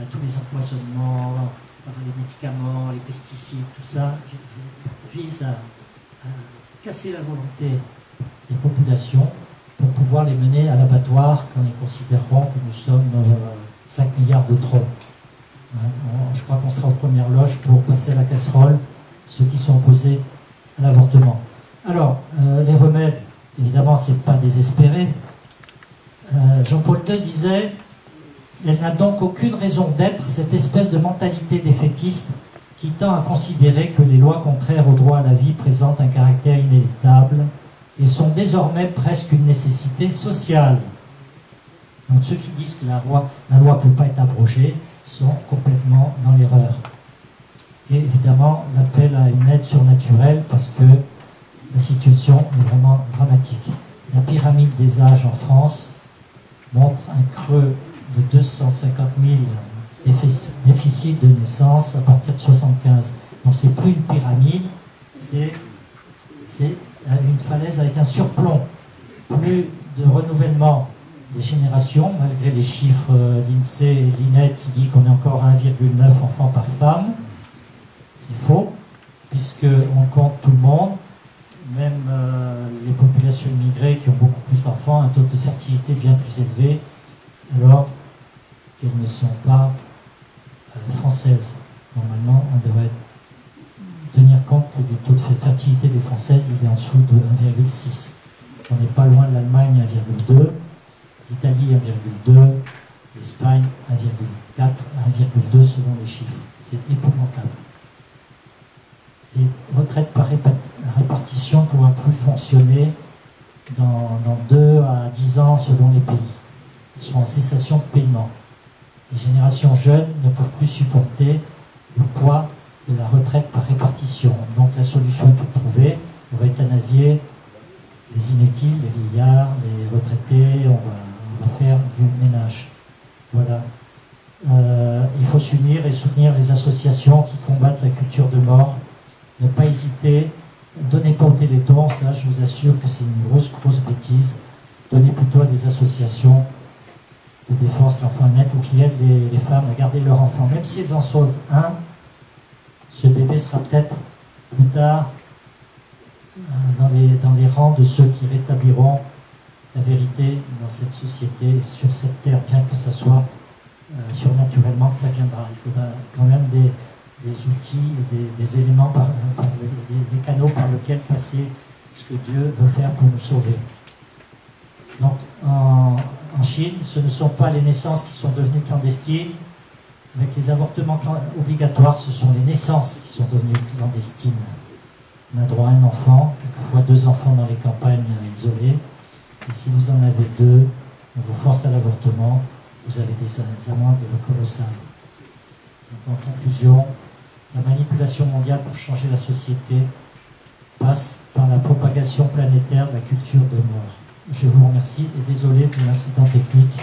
tous les empoisonnements par les médicaments, les pesticides, tout ça vise à casser la volonté des populations pour pouvoir les mener à l'abattoir quand ils considéreront que nous sommes 5 milliards de trop. Je crois qu'on sera aux premières loges pour passer à la casserole ceux qui sont opposés à l'avortement. Alors, les remèdes, évidemment, ce n'est pas désespéré. Jean-Paul II disait « Elle n'a donc aucune raison d'être, cette espèce de mentalité défaitiste qui tend à considérer que les lois contraires au droit à la vie présentent un caractère inéluctable et sont désormais presque une nécessité sociale. » Donc ceux qui disent que la loi ne peut pas être abrogée sont complètement dans l'erreur. Et évidemment, l'appel à une aide surnaturelle parce que la situation est vraiment dramatique. La pyramide des âges en France montre un creux de 250 000 déficits de naissance à partir de 75. Donc c'est plus une pyramide, c'est une falaise avec un surplomb. Plus de renouvellement des générations, malgré les chiffres d'INSEE et d'INED qui dit qu'on est encore à 1,9 enfants par femme. C'est faux, puisqu'on compte tout le monde, même les populations immigrées qui ont beaucoup plus d'enfants, un taux de fertilité bien plus élevé, alors qu'elles ne sont pas françaises. Normalement, on devrait tenir compte que du taux de fertilité des Françaises, il est en dessous de 1,6. On n'est pas loin de l'Allemagne, 1,2, l'Italie, 1,2, l'Espagne, 1,4, 1,2 selon les chiffres. C'est épouvantable. Les retraites par répartition ne pourront plus fonctionner dans 2 à 10 ans selon les pays. Ils sont en cessation de paiement. Les générations jeunes ne peuvent plus supporter le poids de la retraite par répartition. Donc la solution est toute trouvée. On va euthanasier les inutiles, les vieillards, les retraités, on va faire du ménage. Voilà. Il faut s'unir et soutenir les associations qui combattent la culture de mort. Ne pas hésiter, donnez pas au Téléthon, ça je vous assure que c'est une grosse bêtise. Donnez plutôt à des associations de défense de l'enfant net ou qui aident les femmes à garder leur enfant. Même si elles en sauvent un, ce bébé sera peut-être plus tard dans les rangs de ceux qui rétabliront la vérité dans cette société, sur cette terre, bien que ça soit surnaturellement que ça viendra. Il faudra quand même des outils et des éléments, des canaux par lesquels passer ce que Dieu veut faire pour nous sauver. Donc en Chine, ce ne sont pas les naissances qui sont devenues clandestines. Avec les avortements obligatoires, ce sont les naissances qui sont devenues clandestines. On a droit à un enfant, quelquefois 2 enfants dans les campagnes isolées. Et si vous en avez 2, on vous force à l'avortement, vous avez des amendes colossales. Donc en conclusion, la manipulation mondiale pour changer la société passe par la propagation planétaire de la culture de mort. Je vous remercie et désolé pour l'incident technique.